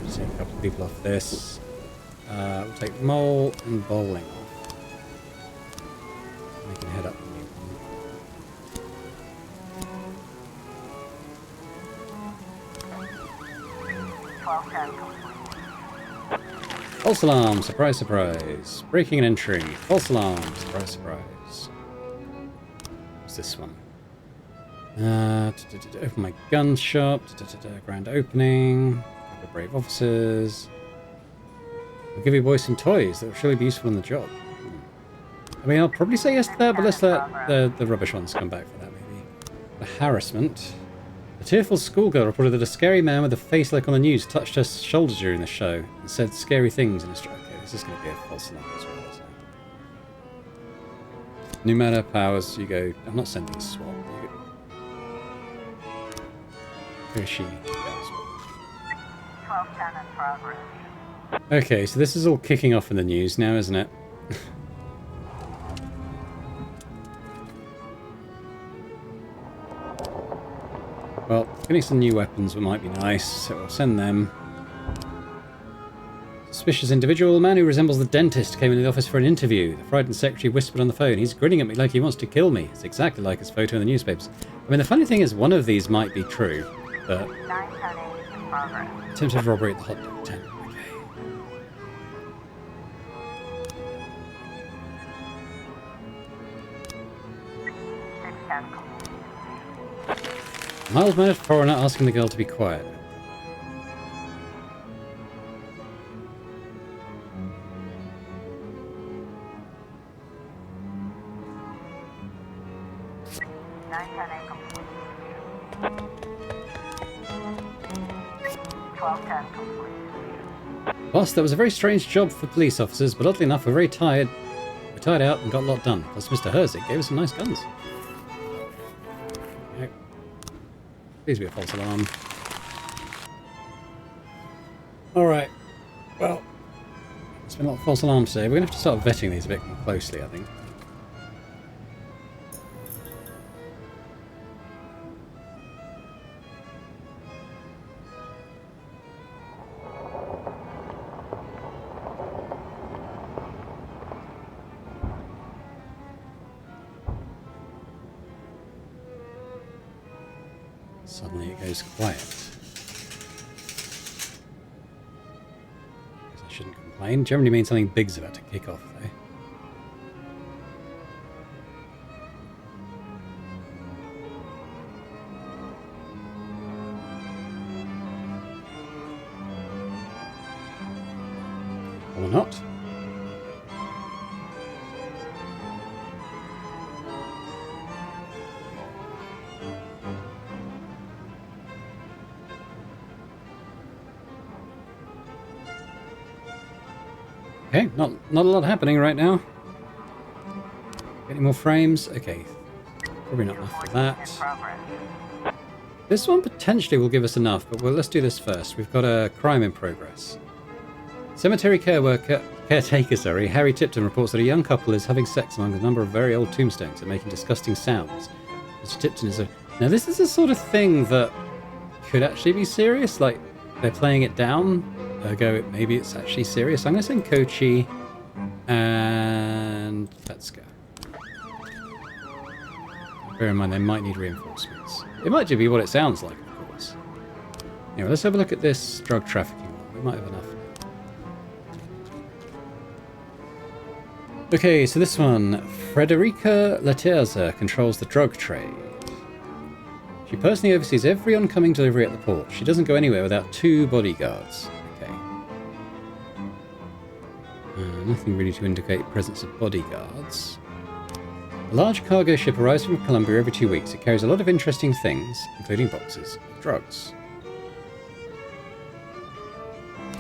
Just take a couple of people off this. We'll take mole and bowling off. We can head up the new one. 1210 complete. False alarm, surprise, surprise. Breaking and entering. False alarm, surprise, surprise. What's this one? Open my gun shop. Grand opening. Couple of brave officers. I'll give you boys some toys that will surely be useful in the job. I mean, I'll probably say yes to that, but let's let the rubbish ones come back for that, maybe. The harassment. A tearful schoolgirl reported that a scary man with a face like on the news touched her shoulder during the show and said scary things in a stroke. Okay, this is going to be a false alarm as well. So. New matter, powers, you go. I'm not sending a swap. You go. Where she? 1210 in progress. Okay, so this is all kicking off in the news now, isn't it? Well, getting some new weapons might be nice, so we'll send them. Suspicious individual, a man who resembles the dentist, came into the office for an interview. The frightened secretary whispered on the phone. He's grinning at me like he wants to kill me. It's exactly like his photo in the newspapers. I mean, the funny thing is, one of these might be true, but... 910 in progress. Attempted robbery at the hot dog tent. Okay. 610 complete. Mild-mannered foreigner asking the girl to be quiet. Boss, that was a very strange job for police officers, but oddly enough, we're very tired. We tired out and got a lot done. Plus, Mr. Herzig gave us some nice guns. Okay. Please be a false alarm. Alright. Well, there's been a lot of false alarms today. We're going to have to start vetting these a bit more closely, I think. Suddenly it goes quiet. Guess I shouldn't complain. Generally means something big's about to kick off, though. Or not. Okay, not a lot happening right now. Any more frames? Okay, probably not enough for that. This one potentially will give us enough, but let's do this first. We've got a crime in progress. Cemetery caretaker, Harry Tipton reports that a young couple is having sex among a number of very old tombstones and making disgusting sounds. Mr. Tipton is a... Now this is the sort of thing that could actually be serious, like they're playing it down. Ergo, maybe it's actually serious. I'm going to send Kochi and let's go. Bear in mind, they might need reinforcements. It might just be what it sounds like, of course. Anyway, let's have a look at this drug trafficking one. We might have enough. Okay, so this one. Frederica Laterza controls the drug trade. She personally oversees every oncoming delivery at the port. She doesn't go anywhere without 2 bodyguards. Nothing really to indicate presence of bodyguards. A large cargo ship arrives from Colombia every 2 weeks. It carries a lot of interesting things, including boxes of drugs.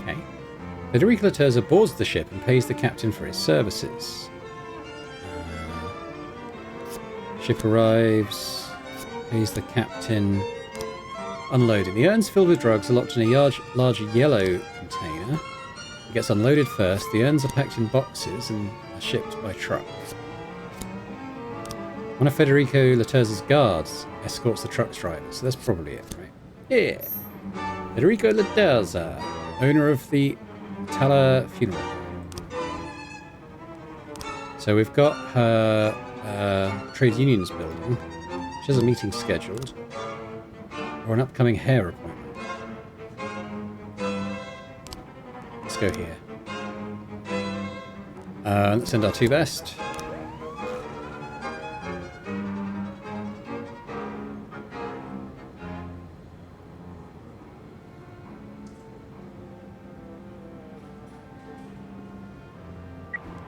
Okay. Federico Laterza boards the ship and pays the captain for his services. Ship arrives, pays the captain. Unloading. The urns filled with drugs are locked in a large yellow container. It gets unloaded first. The urns are packed in boxes and shipped by truck. One of Federico Laterza's guards escorts the truck's driver, so that's probably it, right? Yeah. Federico Laterza, owner of the Tala Funeral Home. So we've got her trade unions building. She has a meeting scheduled. Or an upcoming hair appointment. Let's go here. Let's send our two best.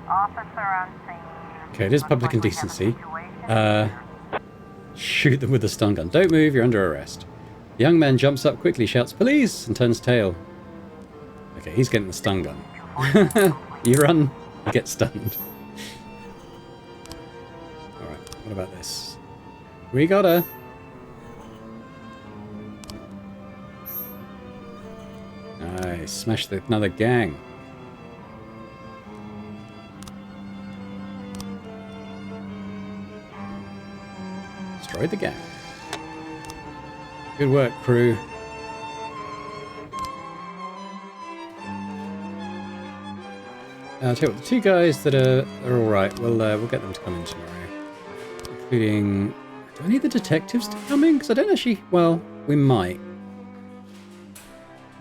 Officer on scene. Okay, it is public indecency. Shoot them with the stun gun. Don't move, you're under arrest. The young man jumps up quickly, shouts police, and turns tail. Okay, he's getting the stun gun. You run, you get stunned. Alright, what about this? We got her. Nice, smash another gang. Destroyed the gang. Good work, crew. I'll tell you what, the two guys that are alright, we'll get them to come in tomorrow. Including... Do I need the detectives to come in? Because I don't actually... Well, we might.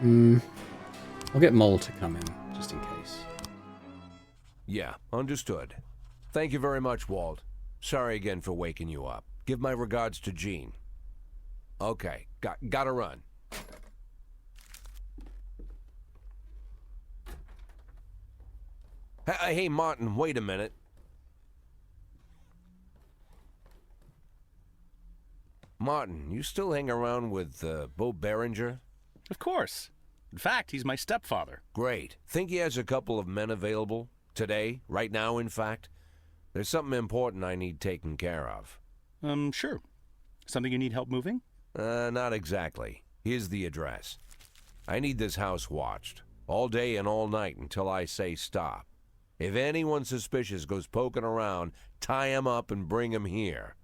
I'll get Mole to come in, just in case. Yeah, understood. Thank you very much, Walt. Sorry again for waking you up. Give my regards to Jean. Okay, gotta run. Hey, Martin, wait a minute. Martin, you still hang around with Bo Berenger? Of course. In fact, he's my stepfather. Great. Think he has a couple of men available? Today? Right now, in fact? There's something important I need taken care of. Sure. Something you need help moving? Not exactly. Here's the address. I need this house watched. All day and all night until I say stop. If anyone suspicious goes poking around, tie him up and bring him here.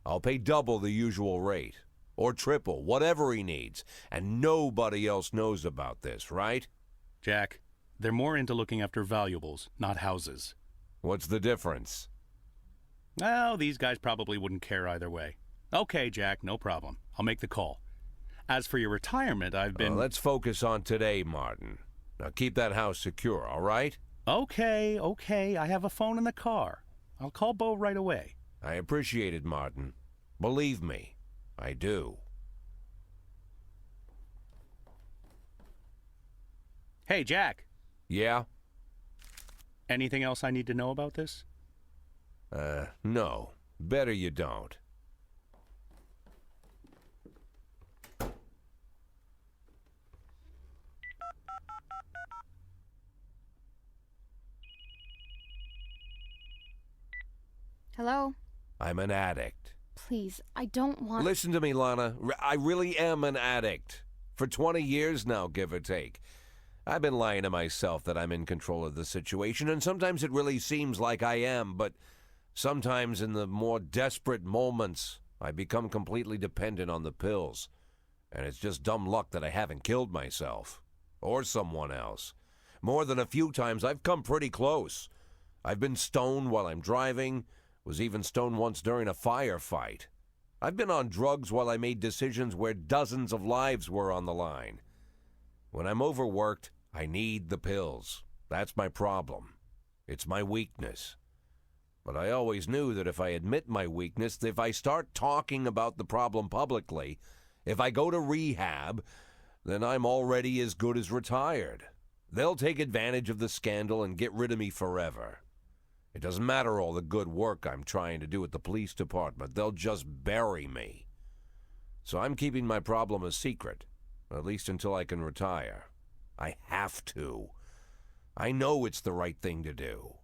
I'll pay double the usual rate. Or triple, whatever he needs. And nobody else knows about this, right? Jack, they're more into looking after valuables, not houses. What's the difference? Well, these guys probably wouldn't care either way. Okay, Jack, no problem. I'll make the call. As for your retirement, I've been... Let's focus on today, Martin. Now keep that house secure, all right? Okay. I have a phone in the car. I'll call Bo right away. I appreciate it, Martin. Believe me, I do. Hey, Jack. Yeah? Anything else I need to know about this? No. Better you don't. Hello? I'm an addict. Please, I don't want... Listen to me, Lana. I really am an addict. For 20 years now, give or take. I've been lying to myself that I'm in control of the situation, and sometimes it really seems like I am, but sometimes in the more desperate moments, I become completely dependent on the pills. And it's just dumb luck that I haven't killed myself. Or someone else. More than a few times, I've come pretty close. I've been stoned while I'm driving, was even stoned once during a firefight. I've been on drugs while I made decisions where dozens of lives were on the line. When I'm overworked, I need the pills. That's my problem. It's my weakness. But I always knew that if I admit my weakness, if I start talking about the problem publicly, if I go to rehab, then I'm already as good as retired. They'll take advantage of the scandal and get rid of me forever. It doesn't matter all the good work I'm trying to do at the police department. They'll just bury me. So I'm keeping my problem a secret, at least until I can retire. I have to. I know it's the right thing to do.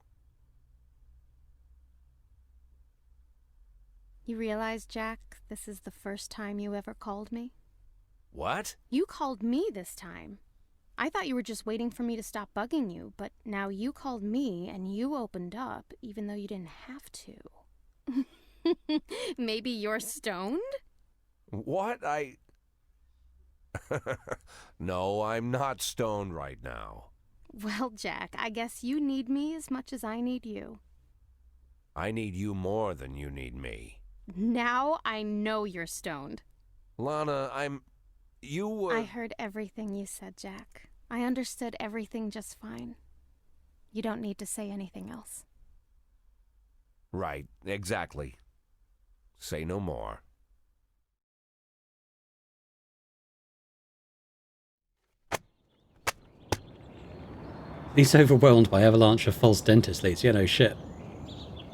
You realize, Jack, this is the first time you ever called me? What? You called me this time. I thought you were just waiting for me to stop bugging you, but now you called me and you opened up, even though you didn't have to. Maybe you're stoned? What? No, I'm not stoned right now. Well, Jack, I guess you need me as much as I need you. I need you more than you need me. Now I know you're stoned. Lana, You were... I heard everything you said, Jack. I understood everything just fine. You don't need to say anything else. Right, exactly. Say no more. Police overwhelmed by avalanche of false dentist leads. Yeah, no shit.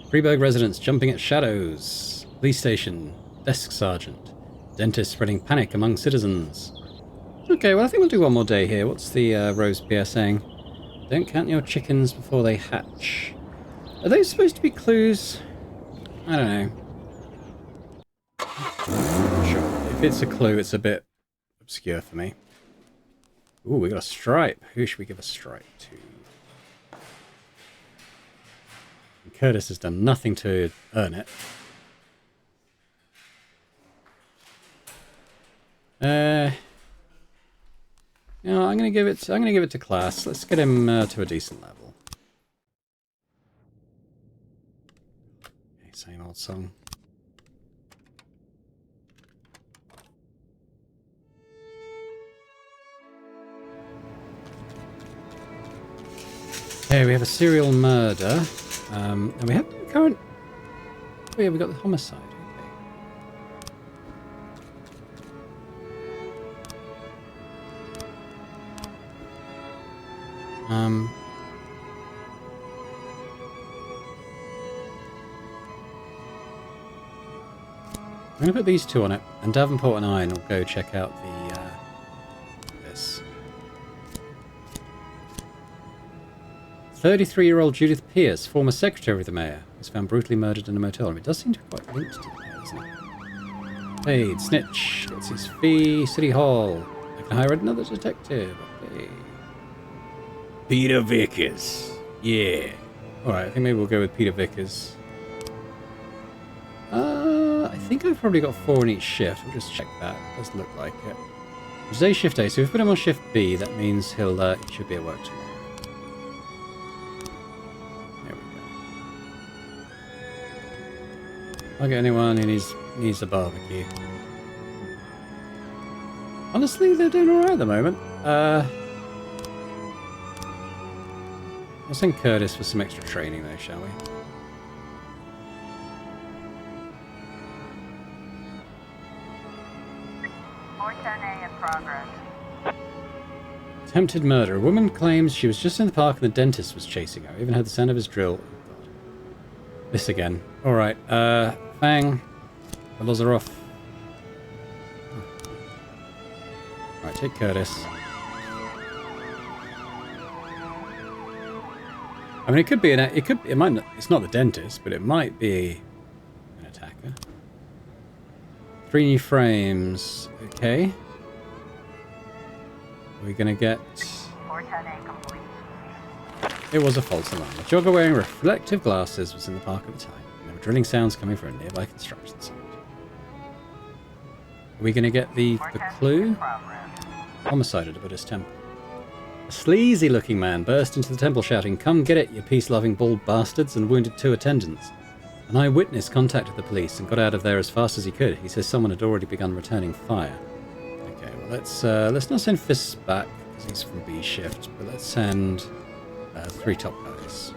Freeburg residents jumping at shadows. Police station. Desk sergeant. Dentist spreading panic among citizens. Okay, well I think we'll do one more day here. What's the Rose Pierre saying? Don't count your chickens before they hatch. Are those supposed to be clues? I don't know. Sure. If it's a clue, it's a bit obscure for me. Ooh, we got a stripe. Who should we give a stripe to? Curtis has done nothing to earn it. No, I'm gonna give it to class. Let's get him to a decent level. Okay, same old song. Okay, we have a serial murder. And we have current... Oh yeah, we got the homicide. Okay. I'm going to put these two on it, and Davenport and I will go check out the this. 33-year-old Judith Pierce, former secretary of the mayor, was found brutally murdered in a motel room. It does seem to be quite linked to the mayor, doesn't it? Paid, snitch, gets his fee, City Hall. I can hire another detective. Okay. Peter Vickers. Yeah. Alright, I think maybe we'll go with Peter Vickers. I think I've probably got 4 in each shift. We'll just check that. It does look like it. Today's shift A, so if we put him on shift B, that means he should be at work tomorrow. I'll get anyone who needs a barbecue. Honestly, they're doing alright at the moment. We'll send Curtis for some extra training though, shall we? in progress. Attempted murder. A woman claims she was just in the park and the dentist was chasing her. Even heard the sound of his drill. Oh, God. This again. Alright, Fang. The laws are off. Alright, take Curtis. I mean, it could be it might not, it's not the dentist, but it might be an attacker. 3 new frames. Okay. We're gonna get... 410A complete. It was a false alarm. A jogger wearing reflective glasses was in the park at the time. There were drilling sounds coming from a nearby construction site. Are we gonna get the clue? Homicide at a Buddhist temple. A sleazy-looking man burst into the temple shouting, "Come get it, you peace-loving bald bastards," and wounded 2 attendants. An eyewitness contacted the police and got out of there as fast as he could. He says someone had already begun returning fire. Okay, well let's not send Fists back because he's from B shift, but let's send 3 top guys.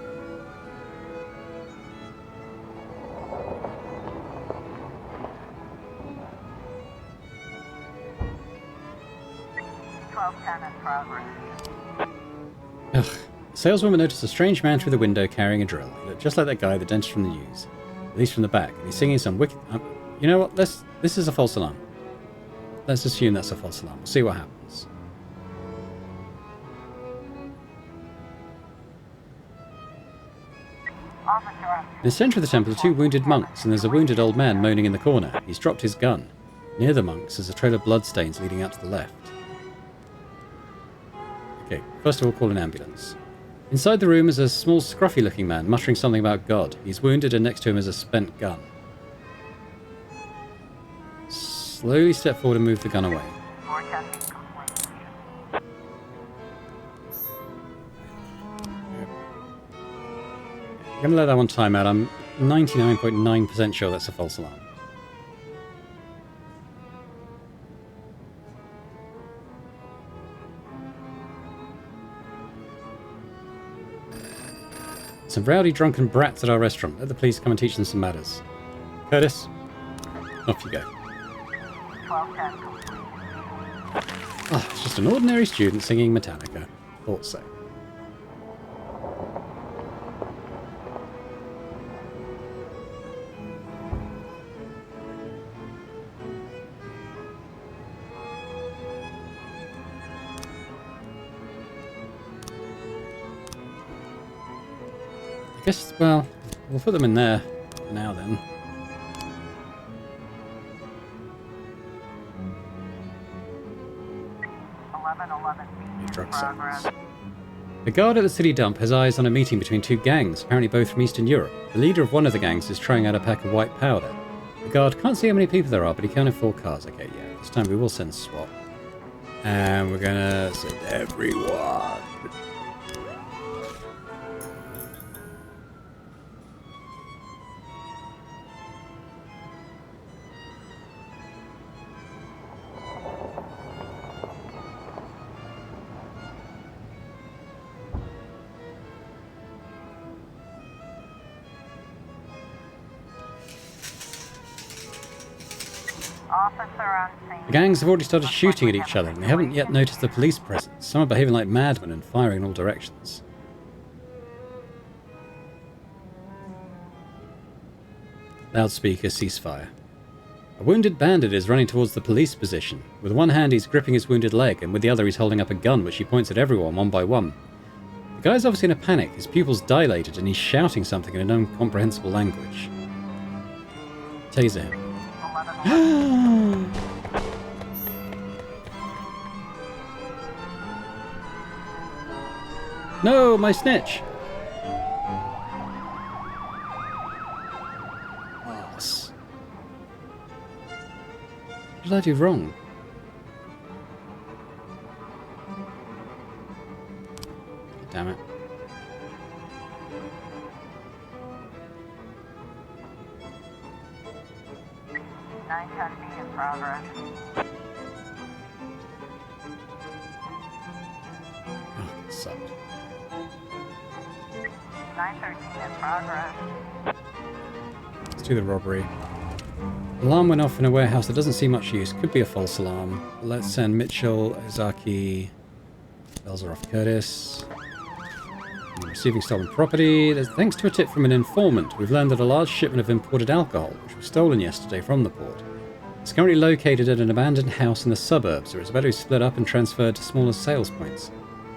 in progress. Ugh. The saleswoman noticed a strange man through the window carrying a drill. He looked just like that guy, the dentist from the news. At least from the back. And he's singing some wicked... you know what? This is a false alarm. Let's assume that's a false alarm. We'll see what happens. In the centre of the temple are 2 wounded monks, and there's a wounded old man moaning in the corner. He's dropped his gun. Near the monks is a trail of bloodstains leading out to the left. Okay, first of all, call an ambulance. Inside the room is a small, scruffy-looking man, muttering something about God. He's wounded, and next to him is a spent gun. Slowly step forward and move the gun away. 410 incomplete. I'm going to let that one time out. I'm 99.9% sure that's a false alarm. Some rowdy drunken brats at our restaurant. Let the police come and teach them some manners. Curtis, off you go. 1210 complete. Oh, it's just an ordinary student singing Metallica. Thought so. I guess, well, we'll put them in there for now then. Drug Progress. sales. The guard at the city dump has eyes on a meeting between two gangs, apparently both from Eastern Europe. The leader of one of the gangs is trying out a pack of white powder. The guard can't see how many people there are, but he can afford cars. Okay, yeah, this time we will send SWAT. And we're gonna send everyone. Officer on scene. The gangs have already started shooting at each other, and they haven't yet noticed the police presence. Some are behaving like madmen and firing in all directions. Loudspeaker, ceasefire. A wounded bandit is running towards the police position. With one hand he's gripping his wounded leg, and with the other he's holding up a gun which he points at everyone one by one. The guy's obviously in a panic, his pupils dilated, and he's shouting something in an incomprehensible language. Taser him. 1111. No, my snitch! Ass. What did I do wrong? Damn it. Nine 10B in progress. Oh, that sucked. 913 in progress. Let's do the robbery. Alarm went off in a warehouse that doesn't see much use. Could be a false alarm. Let's send Mitchell, Izaki, bells are off Curtis. Receiving stolen property. Thanks to a tip from an informant, we've learned that a large shipment of imported alcohol, which was stolen yesterday from the port, is currently located at an abandoned house in the suburbs, or is about to be split up and transferred to smaller sales points.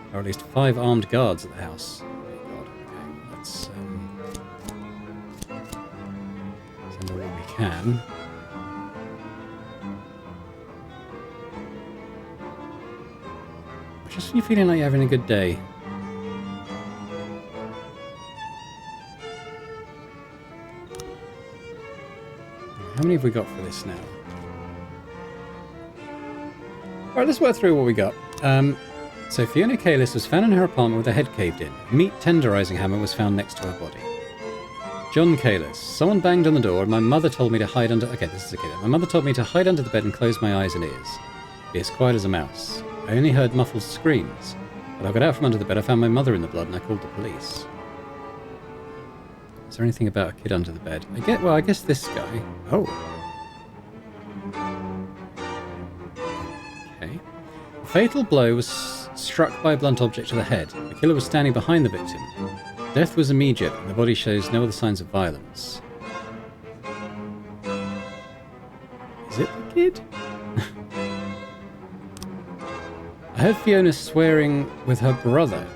There are at least 5 armed guards at the house. Oh god, okay, let's send all we can. Just when you're feeling like you're having a good day. How many have we got for this now? Alright, let's work through what we got. So Fiona Kalis was found in her apartment with her head caved in. A meat tenderizing hammer was found next to her body. John Kalis. Someone banged on the door and my mother told me to hide under... Okay, this is a kid. My mother told me to hide under the bed and close my eyes and ears. Be as quiet as a mouse. I only heard muffled screams. When I got out from under the bed, I found my mother in the blood and I called the police. Is there anything about a kid under the bed? I guess this guy. Oh. Okay. A fatal blow was struck by a blunt object to the head. The killer was standing behind the victim. Death was immediate, and the body shows no other signs of violence. Is it the kid? I heard Fiona swearing with her brother.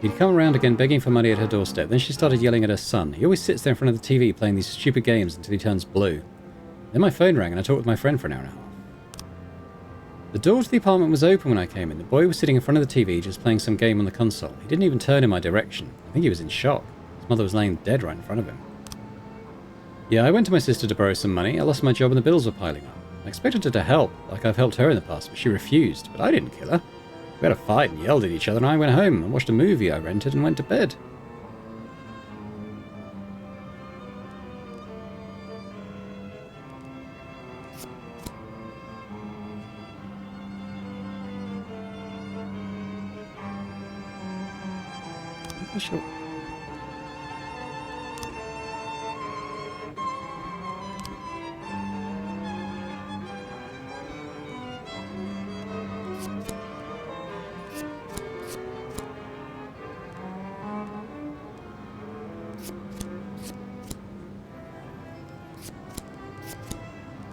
He'd come around again begging for money at her doorstep. Then she started yelling at her son. He always sits there in front of the TV playing these stupid games until he turns blue. Then my phone rang and I talked with my friend for an hour and a half. The door to the apartment was open when I came in. The boy was sitting in front of the TV just playing some game on the console. He didn't even turn in my direction. I think he was in shock. His mother was laying dead right in front of him. Yeah, I went to my sister to borrow some money. I lost my job and the bills were piling up. I expected her to help, like I've helped her in the past, but she refused. But I didn't kill her. We had a fight and yelled at each other, and I went home and watched a movie I rented and went to bed. Sure.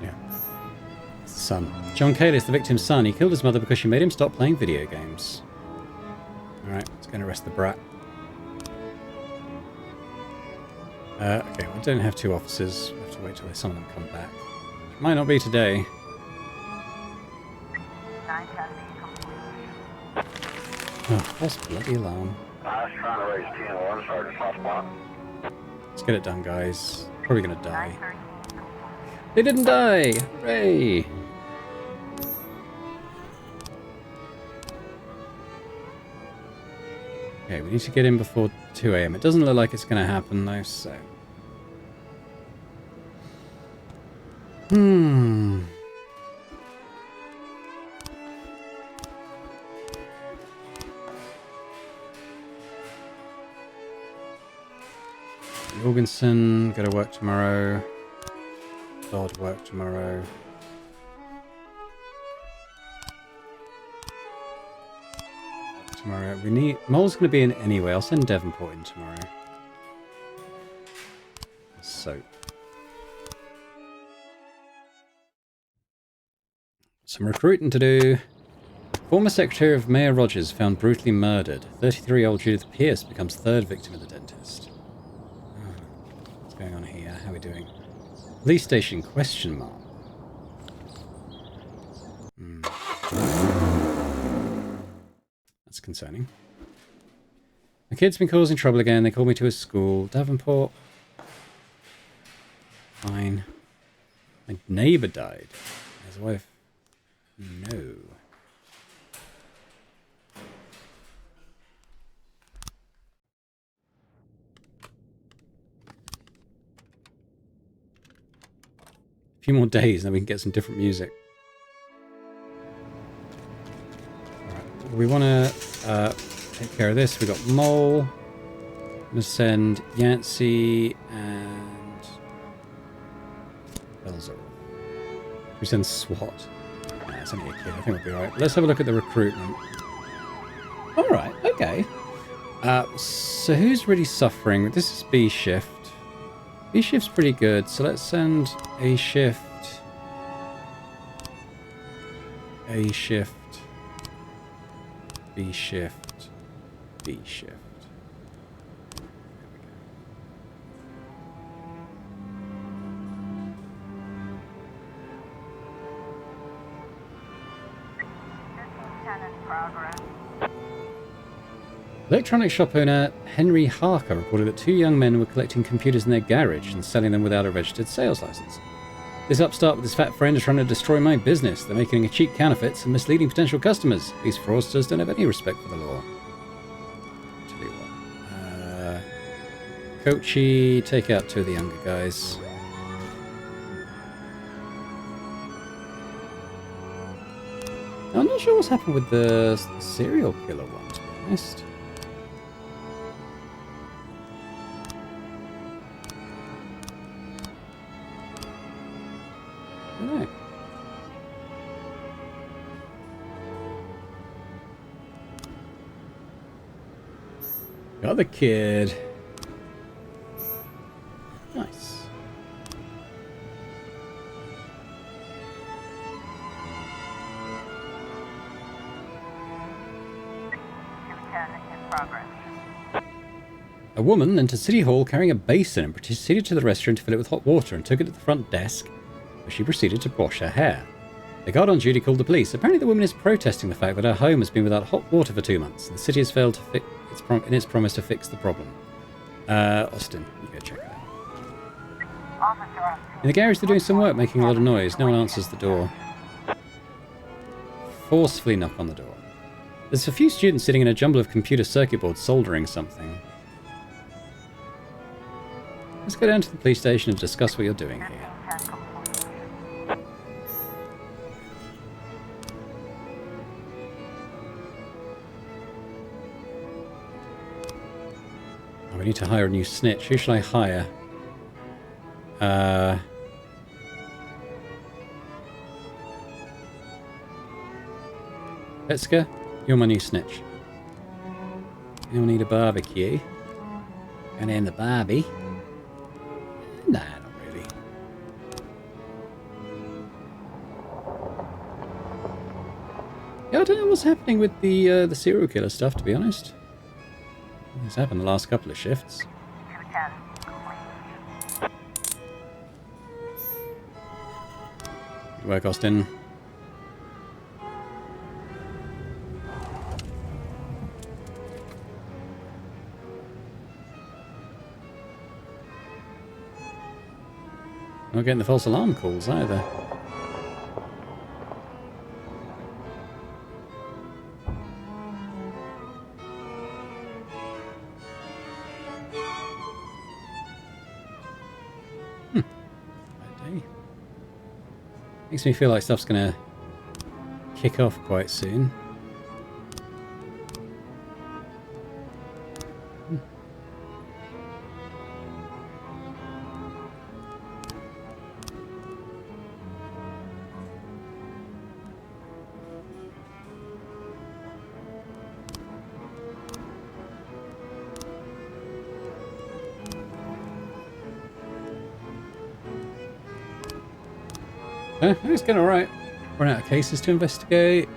Yeah. It's the son. John Cale is the victim's son. He killed his mother because she made him stop playing video games. Alright, let's go and arrest the brat. Okay, well, I don't have 2 officers. I have to wait till some of them come back. It might not be today. 910 be complete. Oh, false bloody alarm. I was trying to raise 10-1, Sergeant Hotspot. Let's get it done, guys. Probably gonna die. 913 complete. They didn't die! Hooray! Okay, we need to get in before 2 AM. It doesn't look like it's gonna happen though, so... Jorgensen, go to work tomorrow. Dodd, work tomorrow. Tomorrow. We need... Mole's going to be in anyway. I'll send Devonport in tomorrow. Soap. Some recruiting to do. Former Secretary of Mayor Rogers found brutally murdered. 33-year-old Judith Pierce becomes 3rd victim of the dentist. What's going on here? How are we doing? Police station, question mark. That's concerning. My kid's been causing trouble again. They called me to his school. Davenport. Fine. My neighbour died. His wife. No. A few more days, then we can get some different music. Alright, we want to take care of this. We got Mole. I'm going to send Yancey and Belzer. We send SWAT. Nah, it's only a kid. I think we'll be alright. Let's have a look at the recruitment. Alright, okay. So who's really suffering? This is B shift. B shift's pretty good, so let's send A shift. A shift. B shift. B shift. Progress. Electronics shop owner Henry Harker reported that 2 young men were collecting computers in their garage and selling them without a registered sales license. This upstart with his fat friend are trying to destroy my business. They're making cheap counterfeits and misleading potential customers. These fraudsters don't have any respect for the law. Tell you what. Coachy, take out 2 of the younger guys. I'm not sure what's happened with the serial killer one, to be honest. I don't know. Got the kid. Nice. Progress. A woman entered City Hall carrying a basin and proceeded to the restroom to fill it with hot water and took it to the front desk, where she proceeded to wash her hair. The guard on duty called the police. Apparently the woman is protesting the fact that her home has been without hot water for 2 months. The city has failed to fix in its promise to fix the problem. Austin, you go check it out. Officer on scene. In the garage they're doing some work, making a lot of noise. No one answers the door. Forcefully knock on the door. There's a few students sitting in a jumble of computer circuit boards soldering something. Let's go down to the police station and discuss what you're doing here. 1510 complete. Oh, we need to hire a new snitch. Who should I hire? Petska, you're my new snitch. You'll need a barbecue. And then the Barbie. Nah, not really. Yeah, I don't know what's happening with the serial killer stuff, to be honest. It's happened the last couple of shifts. 210 complete. Good work, Austin. Not getting the false alarm calls either. Bad day. Makes me feel like stuff's gonna kick off quite soon. It's going alright. Run out of cases to investigate.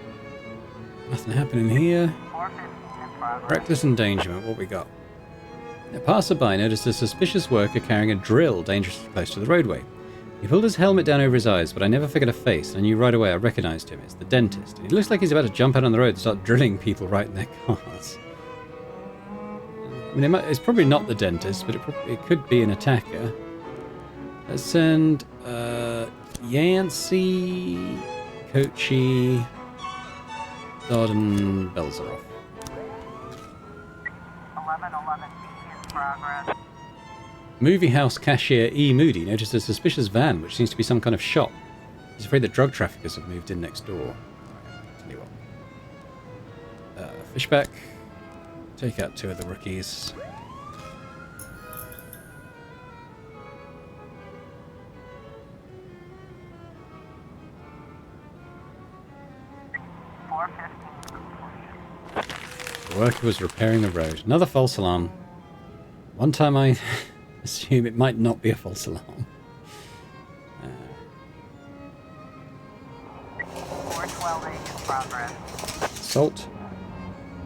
Nothing happening here. 415 in progress. Reckless endangerment. What we got? A passerby noticed a suspicious worker carrying a drill dangerously close to the roadway. He pulled his helmet down over his eyes, but I never figured a face, and I knew right away I recognized him. It's the dentist. He looks like he's about to jump out on the road and start drilling people right in their cars. I mean, it's probably not the dentist, but it could be an attacker. Let's send Yancey, Kochi, Dodd, and Belzeroff. 1111B in progress. Movie house cashier E. Moody noticed a suspicious van, which seems to be some kind of shop. He's afraid that drug traffickers have moved in next door. Tell you what. Fishback. Take out 2 of the rookies. The worker was repairing the road. Another false alarm. One time I assume it might not be a false alarm. 412A in progress. Salt.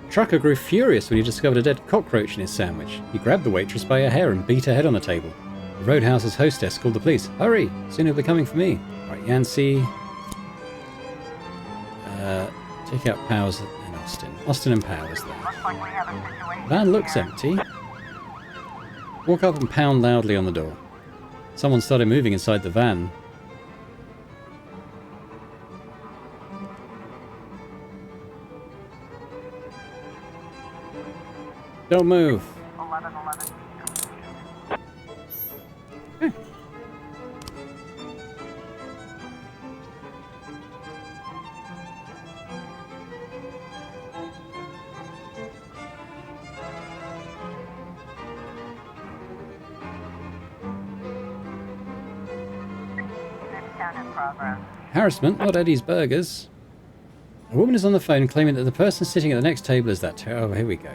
Trucker grew furious when he discovered a dead cockroach in his sandwich. He grabbed the waitress by her hair and beat her head on the table. The Roadhouse's hostess called the police. Hurry! Soon he'll be coming for me. Right, Yancey. Take out Powers and Austin. Austin and Powers there. Looks like we have a situation. Van looks here. empty. Walk up and pound loudly on the door. Someone started moving inside the van. Don't move. 1111B complete. In progress. Harassment, not Eddie's Burgers. A woman is on the phone claiming that the person sitting at the next table is that... Oh, here we go.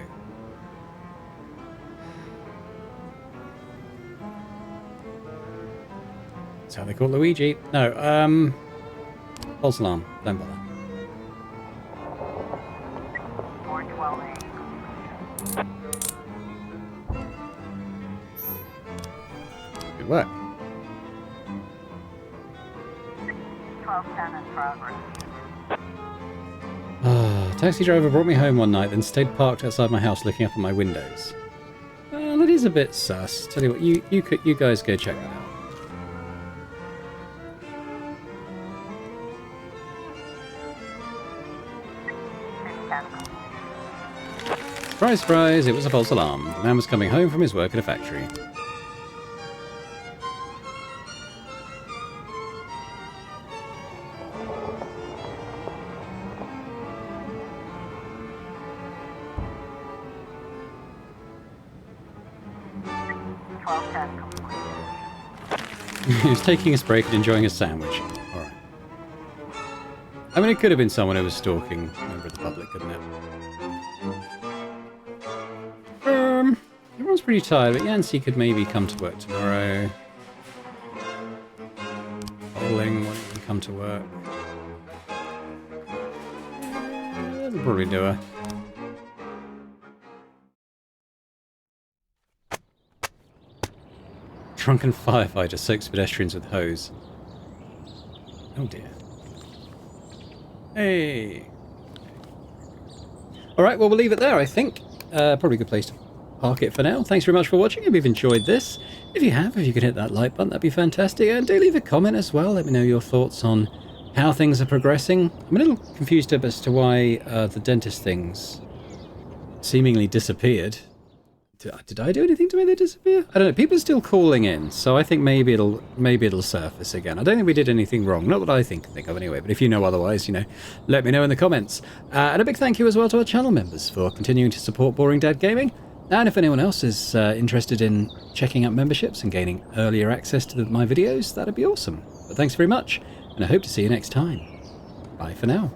That's how they call Luigi. No, false alarm. Don't bother. 412A. Good work. 1210 in progress. Taxi driver brought me home one night, then stayed parked outside my house looking up at my windows. That is a bit sus. Tell you what, you guys go check that out. Surprise, surprise, it was a false alarm. The man was coming home from his work at a factory. He was taking his break and enjoying a sandwich. Alright. I mean, it could have been someone who was stalking a member of the public, couldn't it? Everyone's pretty tired, but Yancy could maybe come to work tomorrow. Bowling, why don't you come to work? That'll probably do her. Drunken firefighter soaks pedestrians with hose. Oh dear. Hey. Alright, well we'll leave it there, I think. Probably a good place to park it for now. Thanks very much for watching. If you've enjoyed this, if you have, if you could hit that like button, that'd be fantastic. And do leave a comment as well. Let me know your thoughts on how things are progressing. I'm a little confused as to why the dentist things seemingly disappeared. Did I do anything to make it disappear? I don't know. People are still calling in, so I think maybe it'll surface again. I don't think we did anything wrong. Not that I think of anyway, but if you know otherwise, let me know in the comments. And a big thank you as well to our channel members for continuing to support Boring Dad Gaming. And if anyone else is interested in checking out memberships and gaining earlier access to my videos, that'd be awesome. But thanks very much, and I hope to see you next time. Bye for now.